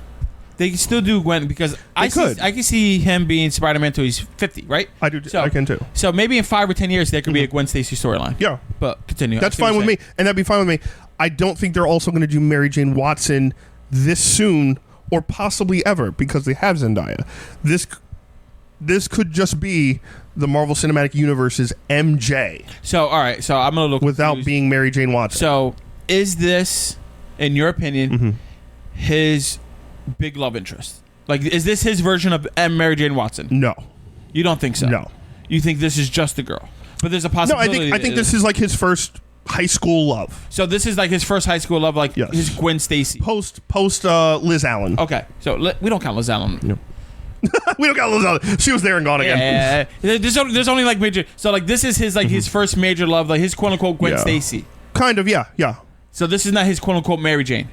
They can still do Gwen because I can see him being Spider-Man till he's 50, right? I can too. So maybe in 5 or 10 years there could be a Gwen Stacy storyline. Yeah. But continue. That's fine with me. And that'd be fine with me. I don't think they're also going to do Mary Jane Watson this soon or possibly ever because they have Zendaya. This could just be the Marvel Cinematic Universe's MJ. So, all right. So, I'm going to look without confused. being Mary Jane Watson. So, is this, in your opinion, his big love interest? Like, is this his version of Mary Jane Watson? No. You don't think so? No. You think this is just a girl? But there's a possibility. No, I think this is like his first high school love. So this is like his first high school love, like his Gwen Stacy. Post Liz Allen. Okay. So we don't count Liz Allen. No. We don't got Liz Allen. She was there and gone again. Yeah. There's only like major. So like this is his his first major love, like his quote unquote Gwen Stacy. Kind of, yeah. So this is not his quote unquote Mary Jane.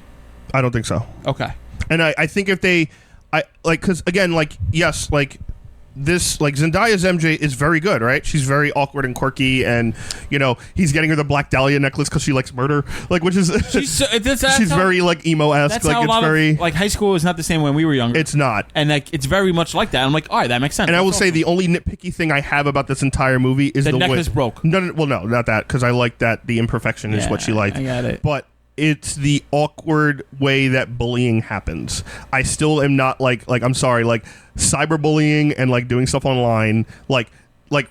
I don't think so. Okay. And I think if they, because again, like yes, like this, like Zendaya's MJ is very good, right? She's very awkward and quirky, and he's getting her the Black Dahlia necklace because she likes murder, like which is she's very like emo-esque. Like it's very like high school is not the same when we were younger. It's not, and like it's very much like that. I'm like, all right, that makes sense. And I will say the only nitpicky thing I have about this entire movie is the necklace broke. No, not that, because I like that the imperfection is what she liked. I got it, but it's the awkward way that bullying happens. I still am not like I'm sorry, like cyberbullying and like doing stuff online, like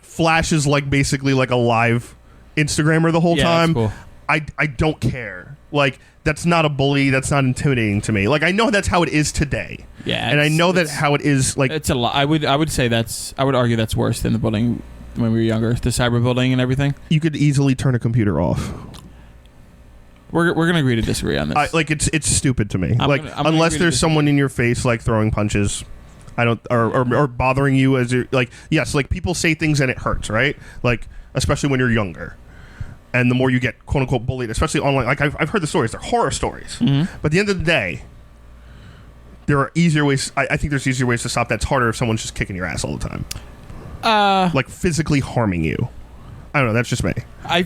Flash is like basically like a live Instagrammer the whole time. That's cool. I don't care. Like that's not a bully. That's not intimidating to me. Like I know that's how it is today. Yeah, and I know that how it is. Like it's a lot. I would argue that's worse than the bullying when we were younger. The cyberbullying and everything. You could easily turn a computer off. We're gonna agree to disagree on this. It's stupid to me. I'm unless there's someone in your face like throwing punches, I don't or bothering you as you're like yes, like people say things and it hurts, right? Like especially when you're younger. And the more you get quote unquote bullied, especially online, like I've heard the stories, they're horror stories. Mm-hmm. But at the end of the day, there are easier ways. I think there's easier ways to stop. That's harder if someone's just kicking your ass all the time, like physically harming you. I don't know. That's just me. I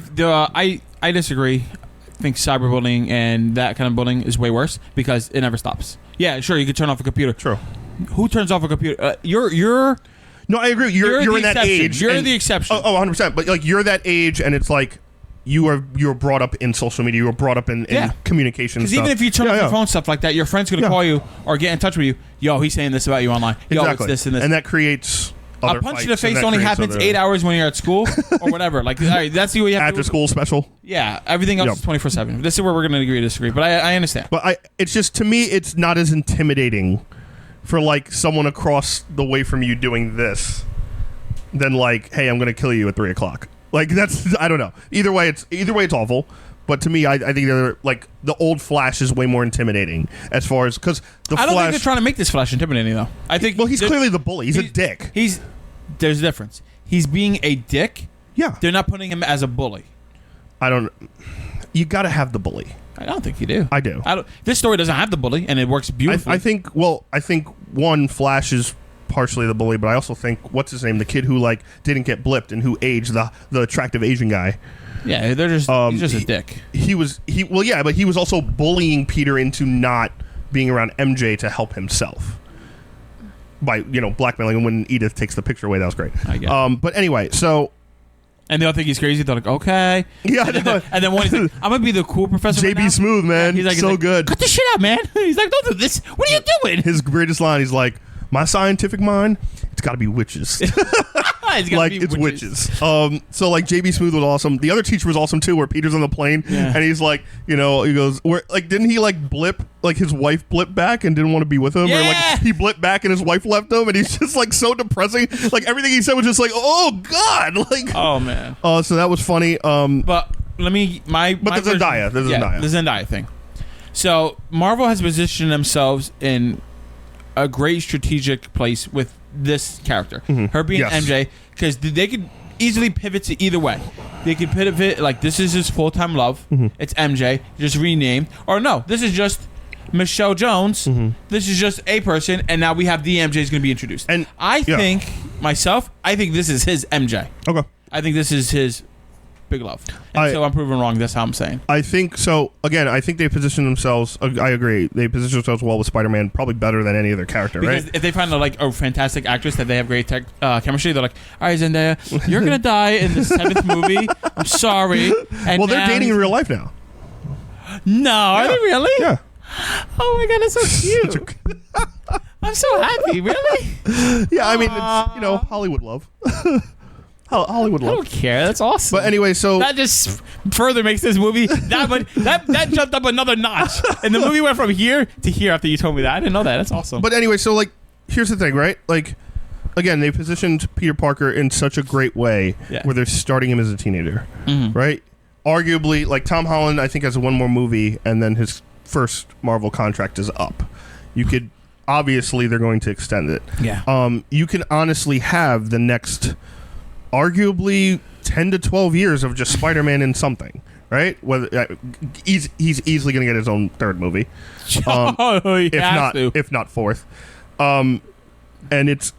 disagree. I think cyberbullying and that kind of bullying is way worse because it never stops. Yeah, sure, you could turn off a computer. True. Who turns off a computer? You're. No, I agree. You're in that age. You're the exception. Oh, 100%. But like you're that age, and it's like. You were brought up in social media. You were brought up in communication. Because even if you turn off your phone, stuff like that, your friend's going to call you or get in touch with you. Yo, he's saying this about you online. Yo, exactly. it's this and this. And that creates other a punch fights, to the face only happens 8 hours when you're at school or whatever. Like, all right, that's the way you have after school special. Yeah, everything else is 24/7. This is where we're going to agree to disagree. But I understand. But it's just, to me, it's not as intimidating for like someone across the way from you doing this than like, hey, I'm going to kill you at 3 o'clock. Like that's, I don't know. Either way, it's awful. But to me, I think they're like the old Flash is way more intimidating as far as because I don't think they're trying to make this Flash intimidating though. I think he's clearly the bully. He's a dick. There's a difference. He's being a dick. Yeah, they're not putting him as a bully. You got to have the bully. I don't think you do. I do. This story doesn't have the bully, and it works beautifully. I think one Flash is partially the bully, but I also think what's his name, the kid who like didn't get blipped and who aged, the attractive Asian guy. Yeah, they're just he's just a dick. But he was also bullying Peter into not being around MJ to help himself by blackmailing him when Edith takes the picture away. That was great. I guess. But anyway, so. And they all think he's crazy. They're like, okay. Yeah, and then one he's like, I'm gonna be the cool professor. JB right Smooth, man. He's like, good. Cut the shit out, man. He's like, don't do this. What are you doing? His greatest line, he's like, my scientific mind, it's got to be witches. It's witches. So like JB Smooth was awesome. The other teacher was awesome too, where Peter's on the plane and he's like, he goes, where like didn't he like blip, like his wife blipped back and didn't want to be with him, or like he blipped back and his wife left him, and he's just like so depressing. Like everything he said was just like, oh god, like oh man. So that was funny. But let me the Zendaya, the Zendaya thing. So Marvel has positioned themselves in a great strategic place with this character, her being MJ, because they could easily pivot to either way. They could pivot like this is his full-time love. It's MJ, just renamed, or no, this is just Michelle Jones. This is just a person, and now we have the MJ is going to be introduced. And I think this is his MJ. Okay, I think this is his big love. And so I'm proven wrong. That's how I'm saying. I think so. Again, I think they position themselves. I agree. They position themselves well with Spider-Man, probably better than any other character, because right? If they find a fantastic actress that they have great chemistry, they're like, all right, Zendaya, you're gonna die in the 7th movie. I'm sorry. And they're dating in real life now. No, are they really? Yeah. Oh my god, that's so cute. I'm so happy. Really? Yeah, I mean, it's Hollywood love. Hollywood love. I don't care. That's awesome. But anyway, so that just further makes this movie that jumped up another notch, and the movie went from here to here after you told me that. I didn't know that. That's awesome. But anyway, so like, here's the thing, right? Like, again, they positioned Peter Parker in such a great way where they're starting him as a teenager, right? Arguably, like Tom Holland, I think has one more movie, and then his first Marvel contract is up. You could obviously they're going to extend it. Yeah. You can honestly have the next. Arguably 10 to 12 years of just Spider-Man in something, right? Whether he's easily going to get his own third movie, if not fourth, and it's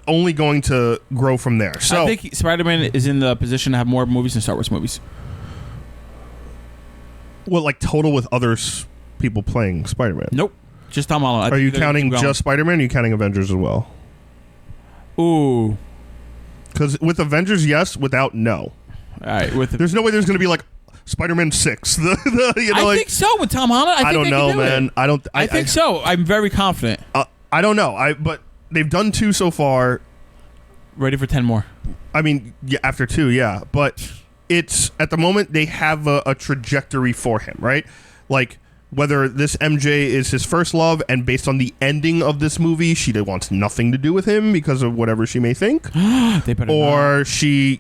only going to grow from there. So I think Spider-Man is in the position to have more movies than Star Wars movies. Well, like total with other people playing Spider-Man. Nope, just Tom Holland. Are you counting just Spider-Man? Or are you counting Avengers as well? Ooh. Because with Avengers, yes. Without, no. All right. There's no way there's going to be like Spider-Man 6. I think so with Tom Holland. I don't know, man. I think so. I'm very confident. I don't know. But they've done 2 so far. Ready for 10 more. I mean, yeah, after 2, yeah. But it's at the moment they have a trajectory for him, right? Like whether this MJ is his first love, and based on the ending of this movie, she wants nothing to do with him because of whatever she may think. Or she,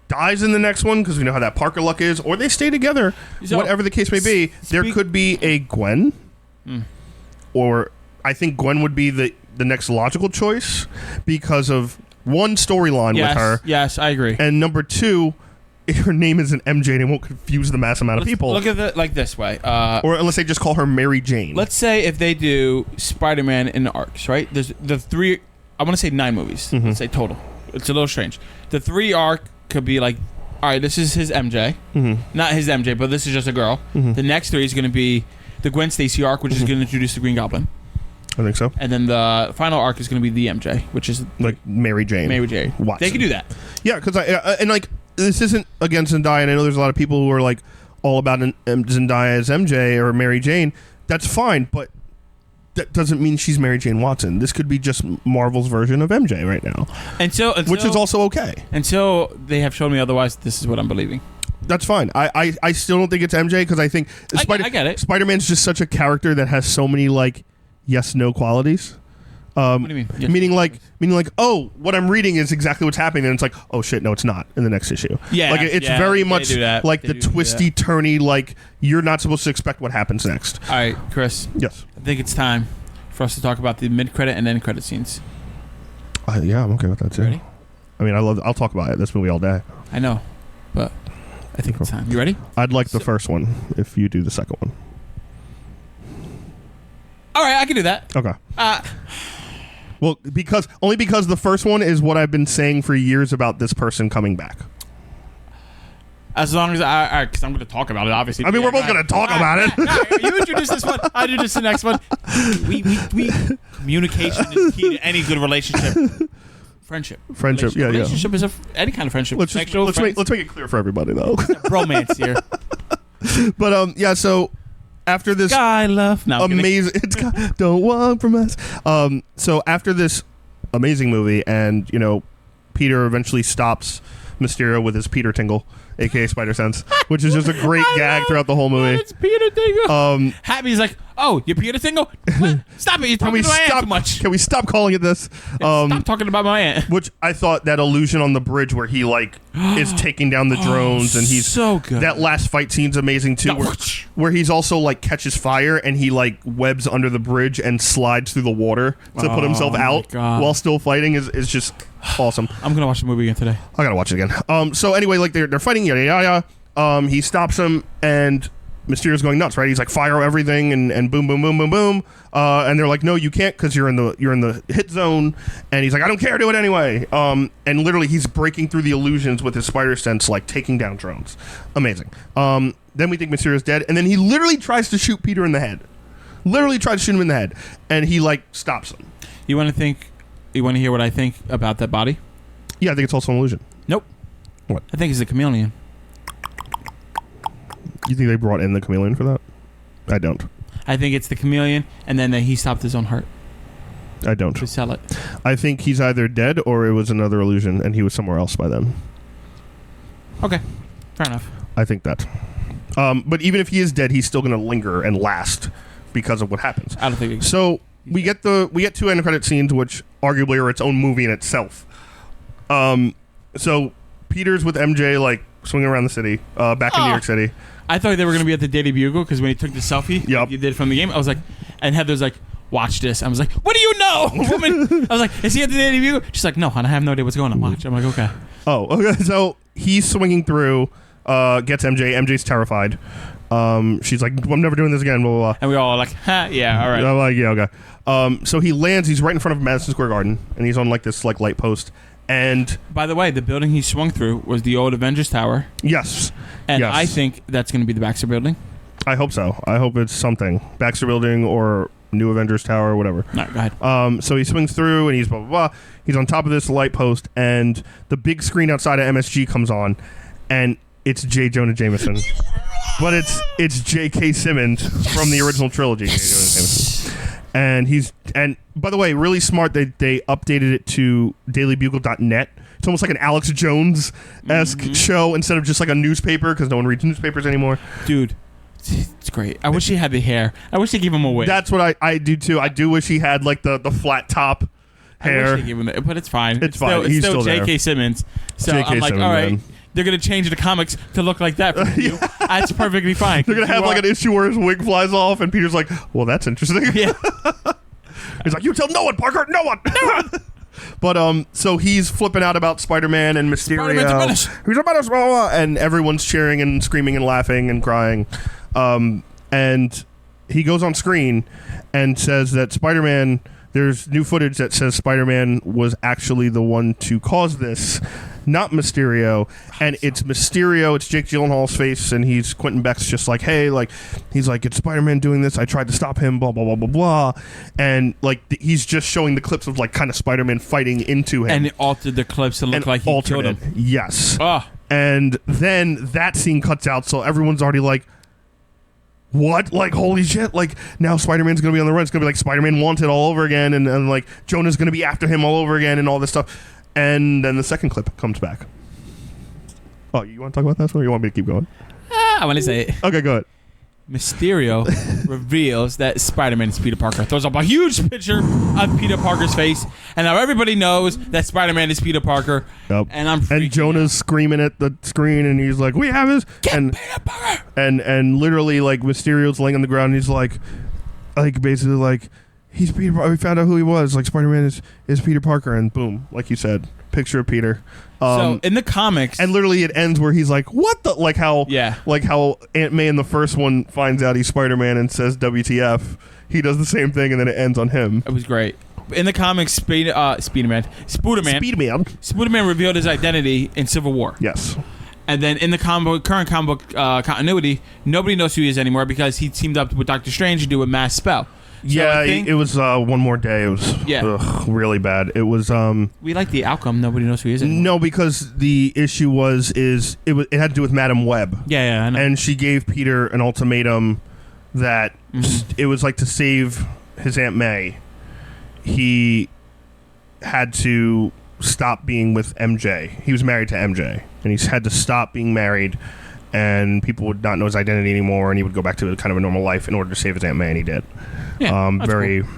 dies in the next one because we know how that Parker luck is, or they stay together. So, whatever the case may be, there could be a Gwen, or I think Gwen would be the next logical choice because of one storyline with her. Yes, I agree. And number two, if her name isn't MJ, and it won't confuse the mass amount of people. Look at it like this way. Or unless they just call her Mary Jane. Let's say if they do Spider-Man in arcs, right? There's the 3, I want to say 9 movies. Let's say total. It's a little strange. The 3 arc could be like, all right, this is his MJ. Not his MJ, but this is just a girl. The next 3 is going to be the Gwen Stacy arc, which is going to introduce the Green Goblin. I think so. And then the final arc is going to be the MJ, which is like Mary Jane. Watson. They can do that. Yeah, because and like this isn't against Zendaya, and I know there's a lot of people who are like all about Zendaya as MJ or Mary Jane. That's fine, but that doesn't mean she's Mary Jane Watson. This could be just Marvel's version of MJ right now, which is also okay. Until they have shown me otherwise, this is what I'm believing. That's fine. I still don't think it's MJ because I think I get it. Spider-Man's just such a character that has so many like yes/no qualities. What do you mean? Yes. Meaning like, oh, what I'm reading is exactly what's happening, and it's like, oh shit, no, it's not in the next issue. Yeah, like it's very much like the twisty, turny, like you're not supposed to expect what happens next. All right, Chris. Yes. I think it's time for us to talk about the mid-credit and end-credit scenes. Yeah, I'm okay with that too. Ready? I mean, I'll talk about it. This movie all day. I know, but I think it's time. You ready? I'd like the first one if you do the second one. All right, I can do that. Okay. Well, because the first one is what I've been saying for years about this person coming back. As long as because I'm going to talk about it, obviously. I mean, we're both going to talk about it. You introduce this one, I introduce the next one. We communication is key to any good relationship. Friendship. Yeah. Relationship is any kind of friendship. Let's make it clear for everybody, though. Romance here. But yeah. So after this guy love, no, amazing, it's don't want from us. So after this amazing movie, and Peter eventually stops Mysterio with his Peter Tingle, aka Spider Sense, which is just a great gag throughout the whole movie. It's Peter Tingle. Happy's like, oh, you Peter Tingle? What? Stop it! You're talking to my aunt too much. Can we stop calling it this? Stop talking about my aunt. Which I thought that illusion on the bridge where he is taking down the drones, and he's so good. That last fight scene's amazing too, where he's also catches fire and he webs under the bridge and slides through the water to put himself out while still fighting is just awesome. I'm gonna watch the movie again today. I gotta watch it again. So anyway, they're fighting, yada yada yada. He stops him, and Mysterio's going nuts, right? He's like, fire everything, and boom, boom, boom, boom, boom. And they're like, no, you can't because you're in the hit zone. And he's like, I don't care, do it anyway. And literally, he's breaking through the illusions with his spider sense, taking down drones. Amazing. Then we think Mysterio's dead, and then he literally tries to shoot Peter in the head. Literally tries to shoot him in the head, and he stops him. You want to hear what I think about that body? Yeah, I think it's also an illusion. Nope. What? I think it's a chameleon. You think they brought in the chameleon for that? I don't. I think it's the chameleon, and then he stopped his own heart. I don't. To sell it. I think he's either dead or it was another illusion, and he was somewhere else by then. Okay, fair enough. I think that. But even if he is dead, he's still going to linger and last because of what happens. I don't think so. We get 2 end credit scenes, which arguably are its own movie in itself. So Peter's with MJ, swinging around the city, back in New York City. I thought they were going to be at the Daily Bugle because when he took the selfie you did from the game, I was like, and Heather's like, watch this. I was like, what do you know, woman? I was like, is he at the Daily Bugle? She's like, no, hon, I have no idea what's going on. Watch. I'm like, okay. Oh, okay. So he's swinging through, gets MJ. MJ's terrified. She's like, I'm never doing this again, blah, blah, blah. And we all are like, ha, yeah, all right. I'm like, yeah, okay. So he lands, he's right in front of Madison Square Garden, and he's on this light post. And by the way, the building he swung through was the old Avengers Tower. Yes. And I think that's going to be the Baxter Building. I hope so. I hope it's something. Baxter Building or New Avengers Tower or whatever. No, go ahead. So he swings through, and he's blah, blah, blah. He's on top of this light post, and the big screen outside of MSG comes on, and it's J. Jonah Jameson. But it's J.K. Simmons from the original trilogy. J. Jonah Jameson. And by the way, really smart. They updated it to dailybugle.net. It's almost like an Alex Jones-esque show instead of just a newspaper because no one reads newspapers anymore. Dude, it's great. I wish he had the hair. I wish they gave him a wig. That's what I do too. I do wish he had the flat top hair. I wish they gave him but it's fine. It's fine. He's still J.K. Simmons. So I'm like, all right. Man. They're going to change the comics to look like that for you. That's perfectly fine. They're going to have an issue where his wig flies off, and Peter's like, well, that's interesting. Yeah. He's like, you tell no one, Parker, no one. But so he's flipping out about Spider-Man and Mysterio. He's a menace, blah, blah, blah, and everyone's cheering and screaming and laughing and crying. And he goes on screen and says that Spider-Man, there's new footage that says Spider-Man was actually the one to cause this, not Mysterio. And it's Mysterio, it's Jake Gyllenhaal's face, and he's Quentin Beck's just like, hey, like, he's like, it's Spider-Man doing this, I tried to stop him, blah, blah, blah, blah, blah. And, like, he's just showing the clips of, like, kind of Spider-Man fighting into him. And it altered the clips to look like he killed him. Yes. Oh. And then that scene cuts out, so everyone's already like, what? Like, holy shit. Like, now Spider-Man's going to be on the run. It's going to be like Spider-Man Wanted all over again. And like, Jonah's going to be after him all over again and all this stuff. And then the second clip comes back. Oh, you want to talk about that, or you want me to keep going? I want to say it. Okay, go ahead. Mysterio reveals that Spider-Man is Peter Parker. Throws up a huge picture of Peter Parker's face, and now everybody knows that Spider-Man is Peter Parker. Yep. And Jonah's screaming at the screen, and he's like, "We have his." Peter Parker. And literally, like, Mysterio's laying on the ground, and he's like basically like, he's Peter Parker. We found out who he was. Like, Spider-Man is Peter Parker, and boom, like you said, picture of Peter. So in the comics, and literally it ends where he's like, "What the?" Like how Aunt May in the first one finds out he's Spider-Man and says "WTF." He does the same thing, and then it ends on him. It was great. In the comics, Spooderman revealed his identity in Civil War. Yes. And then in the current comic book continuity, nobody knows who he is anymore because he teamed up with Doctor Strange to do a mass spell. So yeah, it was One More Day. It was really bad. It was. We like the outcome. Nobody knows who he is anymore. No, because the issue it had to do with Madam Web. Yeah, I know. And she gave Peter an ultimatum that it was like to save his Aunt May, he had to stop being with MJ. He was married to MJ, and he had to stop being married, and people would not know his identity anymore, and he would go back to kind of a normal life in order to save his Aunt May, and he did. Yeah, very cool.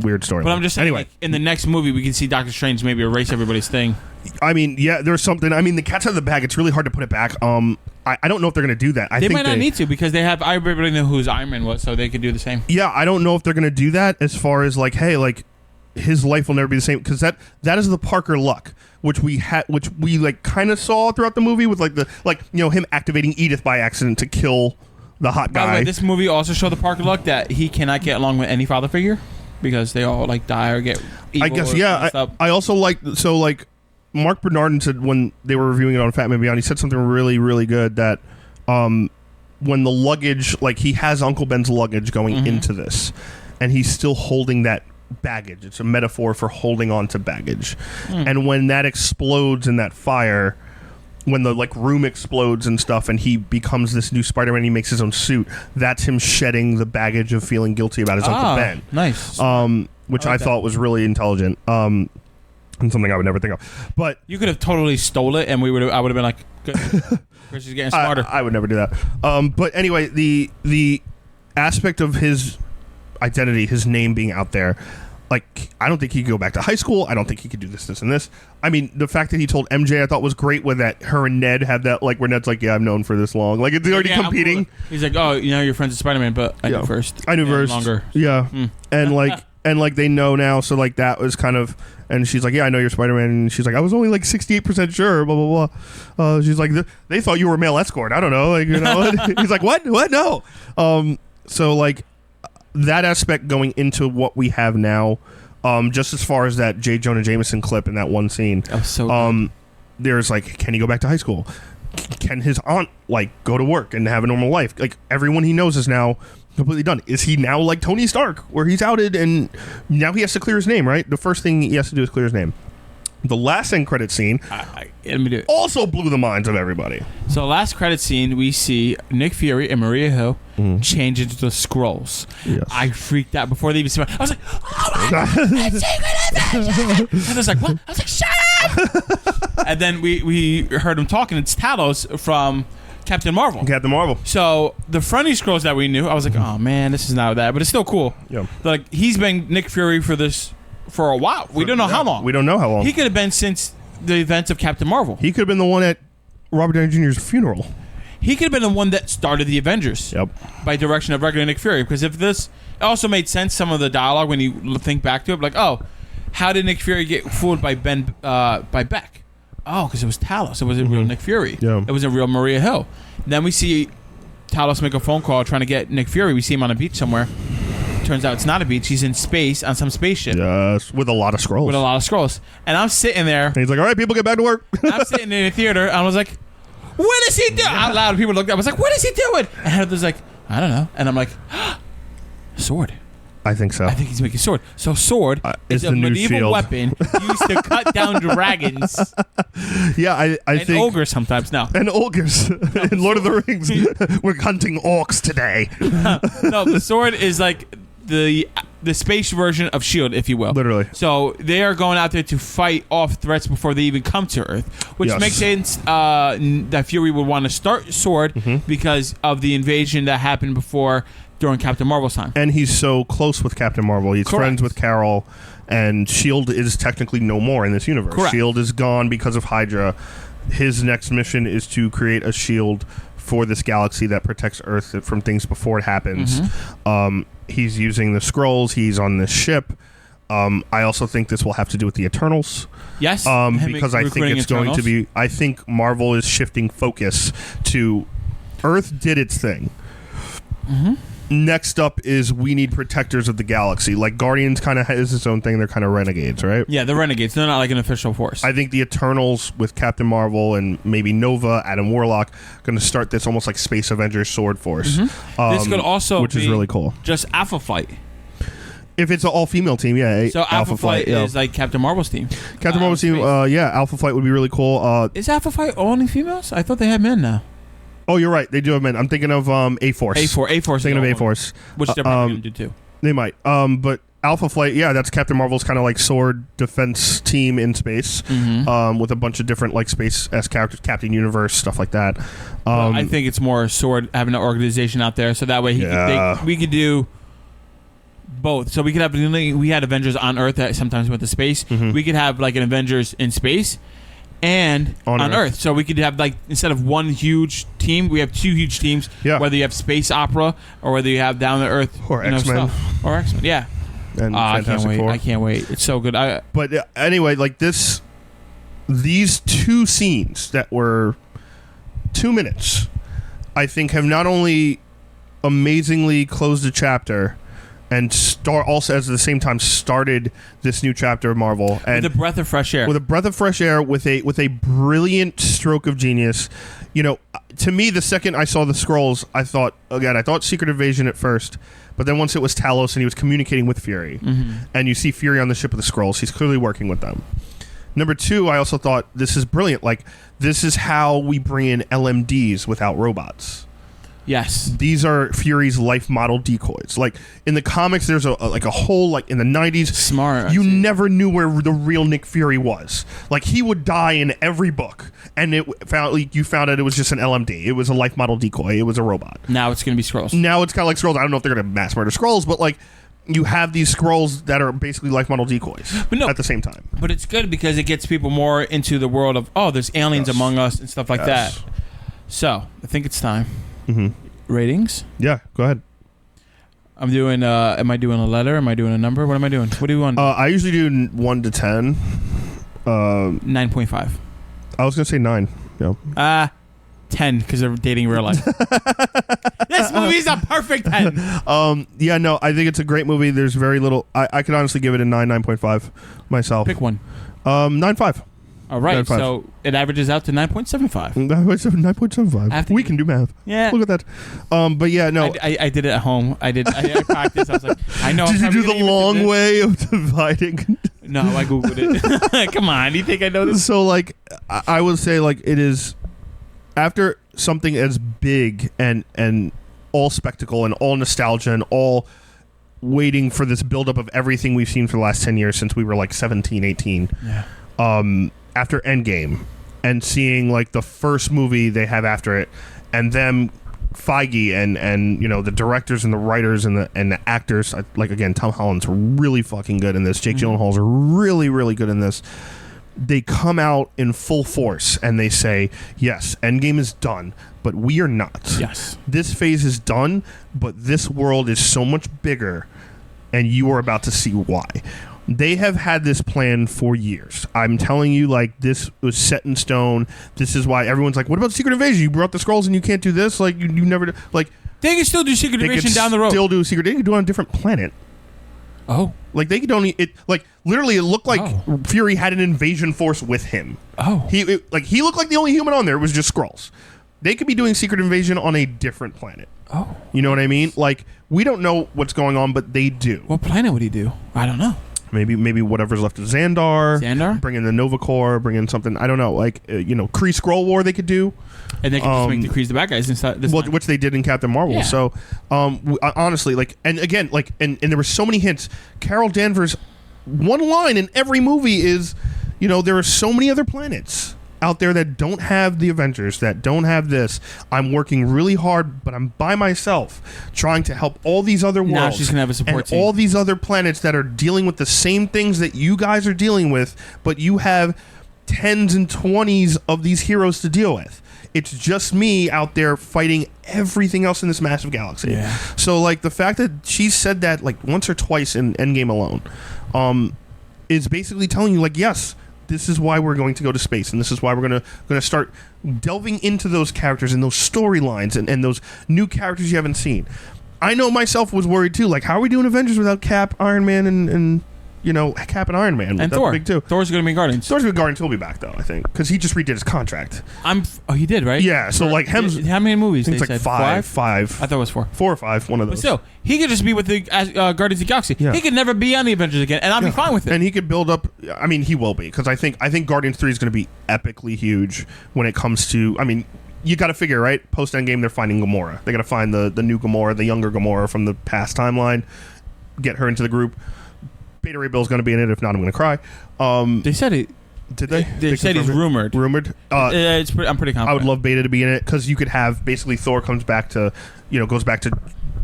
Weird story. But I'm just saying, anyway, like, in the next movie, we can see Doctor Strange maybe erase everybody's thing. I mean, yeah, there's something. I mean, the cat's out of the bag. It's really hard to put it back. I don't know if they're going to do that. They might not need to, because they have everybody know who Iron Man was, so they could do the same. Yeah, I don't know if they're going to do that as far as like, hey, like, his life will never be the same, because that is the Parker luck, which we like kind of saw throughout the movie with him activating Edith by accident to kill the hot guy. By the way, this movie also showed the Parker luck that he cannot get along with any father figure because they all like die or get evil. I guess I also like Mark Bernardin said when they were reviewing it on Fat Man Beyond, he said something really, really good that when the luggage, like, he has Uncle Ben's luggage going into this, and he's still holding that baggage. It's a metaphor for holding on to baggage. And when that explodes in that fire, when the room explodes and stuff, and he becomes this new Spider-Man, he makes his own suit, that's him shedding the baggage of feeling guilty about his Uncle Ben. Nice. Which I thought was really intelligent. And something I would never think of. But you could have totally stole it, and I would have been like, good. Chris is getting smarter. I would never do that. But anyway, the aspect of his identity, his name being out there, like, I don't think he could go back to high school. I don't think he could do this and this. I mean, the fact that he told MJ, I thought was great, when that her and Ned had that, like, where Ned's like, yeah, I'm known for this long. Like, it's already competing. He's like, oh, you're friends with Spider-Man, but I knew first. I knew first. Longer. Yeah. And like, they know now, so like that was kind of, and she's like, yeah, I know you're Spider-Man, and she's like, I was only like 68% sure, blah blah blah. She's like, they thought you were a male escort. I don't know, like, you know. He's like, what? No. So like that aspect going into what we have now, just as far as that J. Jonah Jameson clip in that one scene. Oh, so good. There's like, can he go back to high school? Can his aunt like go to work and have a normal life? Like, everyone he knows is now completely done. Is he now like Tony Stark, where he's outed and now he has to clear his name, right? The first thing he has to do is clear his name. The last end credit scene also blew the minds of everybody. So last credit scene, we see Nick Fury and Maria Hill change into the Skrulls. Yes. I freaked out before they even said. I was like, oh my God, it's Secret Invasion! And I was like, what? I was like, shut up! And then we heard him talking. It's Talos from Captain Marvel. So the friendly Skrulls that we knew, I was like, oh man, this is not that, but it's still cool. Yeah. Like, he's been Nick Fury for a while. We don't know how long. We don't know how long. He could have been since the events of Captain Marvel. He could have been the one at Robert Downey Jr.'s funeral. He could have been the one that started the Avengers. Yep. By direction of regular Nick Fury. Because if this, it also made sense, some of the dialogue when you think back to it, like, oh, how did Nick Fury get fooled by Beck? Oh, because it was Talos. It wasn't real Nick Fury. Yeah. It was a real Maria Hill. Then we see Talos make a phone call trying to get Nick Fury. We see him on a beach somewhere. Turns out it's not a beach. He's in space on some spaceship. Yes, with a lot of scrolls. And I'm sitting there. And he's like, all right, people, get back to work. I'm sitting in a theater, and I was like, what is he doing? Out loud, people looked up. I was like, what is he doing? And Heather's like, I don't know. And I'm like, sword. I think so. I think he's making sword. So sword is a medieval weapon used to cut down dragons. Yeah, I think... And ogres sometimes now. And ogres. In Lord of the Rings. We're hunting orcs today. No, the sword is like the space version of S.H.I.E.L.D., if you will. Literally. So they are going out there to fight off threats before they even come to Earth, which makes sense that Fury would want to start sword because of the invasion that happened before during Captain Marvel's time. And he's so close with Captain Marvel. He's friends with Carol, and S.H.I.E.L.D. is technically no more in this universe. Correct. S.H.I.E.L.D. is gone because of Hydra. His next mission is to create a shield for this galaxy that protects Earth from things before it happens. He's using the scrolls. He's on this ship. I also think this will have to do with the Eternals. Yes. Because I think it's going to be... I think Marvel is shifting focus to... Earth did its thing. Next up is we need protectors of the galaxy. Like Guardians kind of has its own thing. They're kind of renegades, right? Yeah, they're renegades. They're not like an official force. I think the Eternals with Captain Marvel and maybe Nova, Adam Warlock, going to start this almost like Space Avengers sword force. This could also which is really cool. Just Alpha Flight. If it's an all-female team, yeah. So Alpha Flight is like Captain Marvel's team. Captain Marvel's team, yeah. Alpha Flight would be really cool. Is Alpha Flight only females? I thought they had men now. Oh, you're right. They do have men. I'm thinking of A-Force. A-Force. Thinking of A-Force. Which they're probably going to do too. They might. But Alpha Flight, yeah, that's Captain Marvel's kind of like sword defense team in space with a bunch of different like space-esque characters, Captain Universe, stuff like that. I think it's more sword having an organization out there so that way we could do both. So we could have... We had Avengers on Earth that sometimes went to space. We could have like an Avengers in space and on Earth. So we could have like instead of one huge team, we have two huge teams. Yeah. Whether you have space opera or whether you have down to Earth or X-Men stuff. Or X-Men. Yeah. And Fantastic Four. I can't wait. It's so good. But anyway, like these two scenes that were 2 minutes, I think have not only amazingly closed the chapter and also at the same time started this new chapter of Marvel, and with a breath of fresh air. With a breath of fresh air, with a brilliant stroke of genius. You know, to me, the second I saw the scrolls, I thought Secret Invasion at first, but then once it was Talos and he was communicating with Fury, and you see Fury on the ship with the scrolls, he's clearly working with them. Number two, I also thought this is brilliant. Like, this is how we bring in LMDs without robots. Yes. These are Fury's life model decoys. Like, in the comics, there's a whole, like, in the 90s... Smart. You never knew where the real Nick Fury was. Like, he would die in every book, and you found out it was just an LMD. It was a life model decoy. It was a robot. Now it's going to be Skrulls. Now it's kind of like Skrulls. I don't know if they're going to mass murder Skrulls, but, like... You have these Skrulls that are basically life model decoys at the same time. But it's good because it gets people more into the world of, there's aliens among us and stuff like that. So, I think it's time. Ratings? Yeah, go ahead. I'm doing, am I doing a letter? Am I doing a number? What am I doing? What do you want? I usually do 1 to 10. 9.5. I was going to say 9. Yeah. 10 because they're dating real life. This movie's a perfect 10. Yeah, no, I think it's a great movie. There's very little. I could honestly give it a 9.5 myself. Pick one. 9.5. All right, 9.5. So it averages out to 9.75. 9.75. We can do math. Yeah. Look at that. But yeah, no. I did it at home. I practiced. I was like, I know. Did you do the long way of dividing? No, I Googled it. Come on. Do you think I know this? So, like, I would say, like, it is... After something as big and all spectacle and all nostalgia and all waiting for this buildup of everything we've seen for the last 10 years since we were like 17, 18. Yeah. After Endgame and seeing like the first movie they have after it and them Feige and you know the directors and the writers and the actors, like again Tom Holland's really fucking good in this. Jake Gyllenhaal's really, really good in this. They come out in full force and they say, yes, Endgame is done, but we are not. Yes. This phase is done, but this world is so much bigger, and you are about to see why. They have had this plan for years. I'm telling you, like, this was set in stone. This is why everyone's like, what about Secret Invasion? You brought the Skrulls and you can't do this? Like, you never... Like, they can still do Secret Invasion down the road. Still do Secret... They can do it on a different planet. Oh. Like, they could only... Like, literally, it looked like Fury had an invasion force with him. Oh. He looked like the only human on there. It was just Skrulls. They could be doing Secret Invasion on a different planet. Oh. You know what I mean? Like, we don't know what's going on, but they do. What planet would he do? I don't know. Maybe whatever's left of Xandar. Xandar? Bring in the Nova Corps. Bring in something. I don't know. Like, Kree Skrull War they could do. And they could just make the Krees the bad guys instead. Which they did in Captain Marvel. Yeah. So, honestly, like, and again, like, and there were so many hints. Carol Danvers, one line in every movie is, there are so many other planets out there that don't have the Avengers, that don't have this. I'm working really hard, but I'm by myself trying to help all these other worlds. Now she's going to have a support team. All these other planets that are dealing with the same things that you guys are dealing with, but you have 10s and 20s of these heroes to deal with. It's just me out there fighting everything else in this massive galaxy. Yeah. So, like, the fact that she said that, like, once or twice in Endgame alone, is basically telling you, like, yes, this is why we're going to go to space, and this is why we're going to start delving into those characters and those storylines and those new characters you haven't seen. I know myself was worried too. Like, how are we doing Avengers without Cap, Iron Man, and Cap and Iron Man? And That's Thor. big too. Thor's going to be in Guardians. Thor's going to be Guardians. He'll be back though, I think, because he just redid his contract. He did, right? Yeah. So like, how many movies? I think it's like five. I thought it was 4. 4 or 5. One of those. But still, he could just be with the Guardians of the Galaxy. Yeah. He could never be on the Avengers again, and I'll be fine with it. And he could build up. I mean, he will be, because I think Guardians 3 is going to be epically huge when it comes to. I mean, you got to figure, right? Post Endgame, they're finding Gamora. They got to find the new Gamora, the younger Gamora from the past timeline. Get her into the group. Beta Ray Bill's going to be in it. If not, I'm going to cry. They said it. Did they? They said he's rumored. I'm pretty confident. I would love Beta to be in it, because you could have basically Thor comes back to, goes back to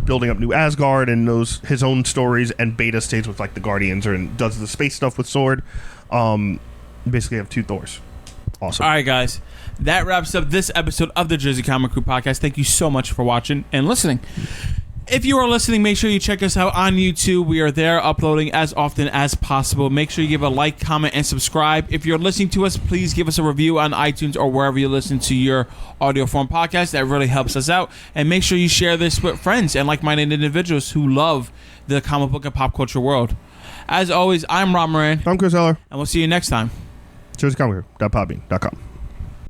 building up New Asgard and knows his own stories, and Beta stays with like the Guardians and does the space stuff with Sword. Basically, have 2 Thors. Awesome. All right, guys. That wraps up this episode of the Jersey Comic Crew Podcast. Thank you so much for watching and listening. If you are listening, make sure you check us out on YouTube. We are there uploading as often as possible. Make sure you give a like, comment, and subscribe. If you're listening to us, please give us a review on iTunes or wherever you listen to your audio form podcast. That really helps us out. And make sure you share this with friends and like-minded individuals who love the comic book and pop culture world. As always, I'm Rob Moran. I'm Chris Eller. And we'll see you next time. JerseyComicCrew.podbean.com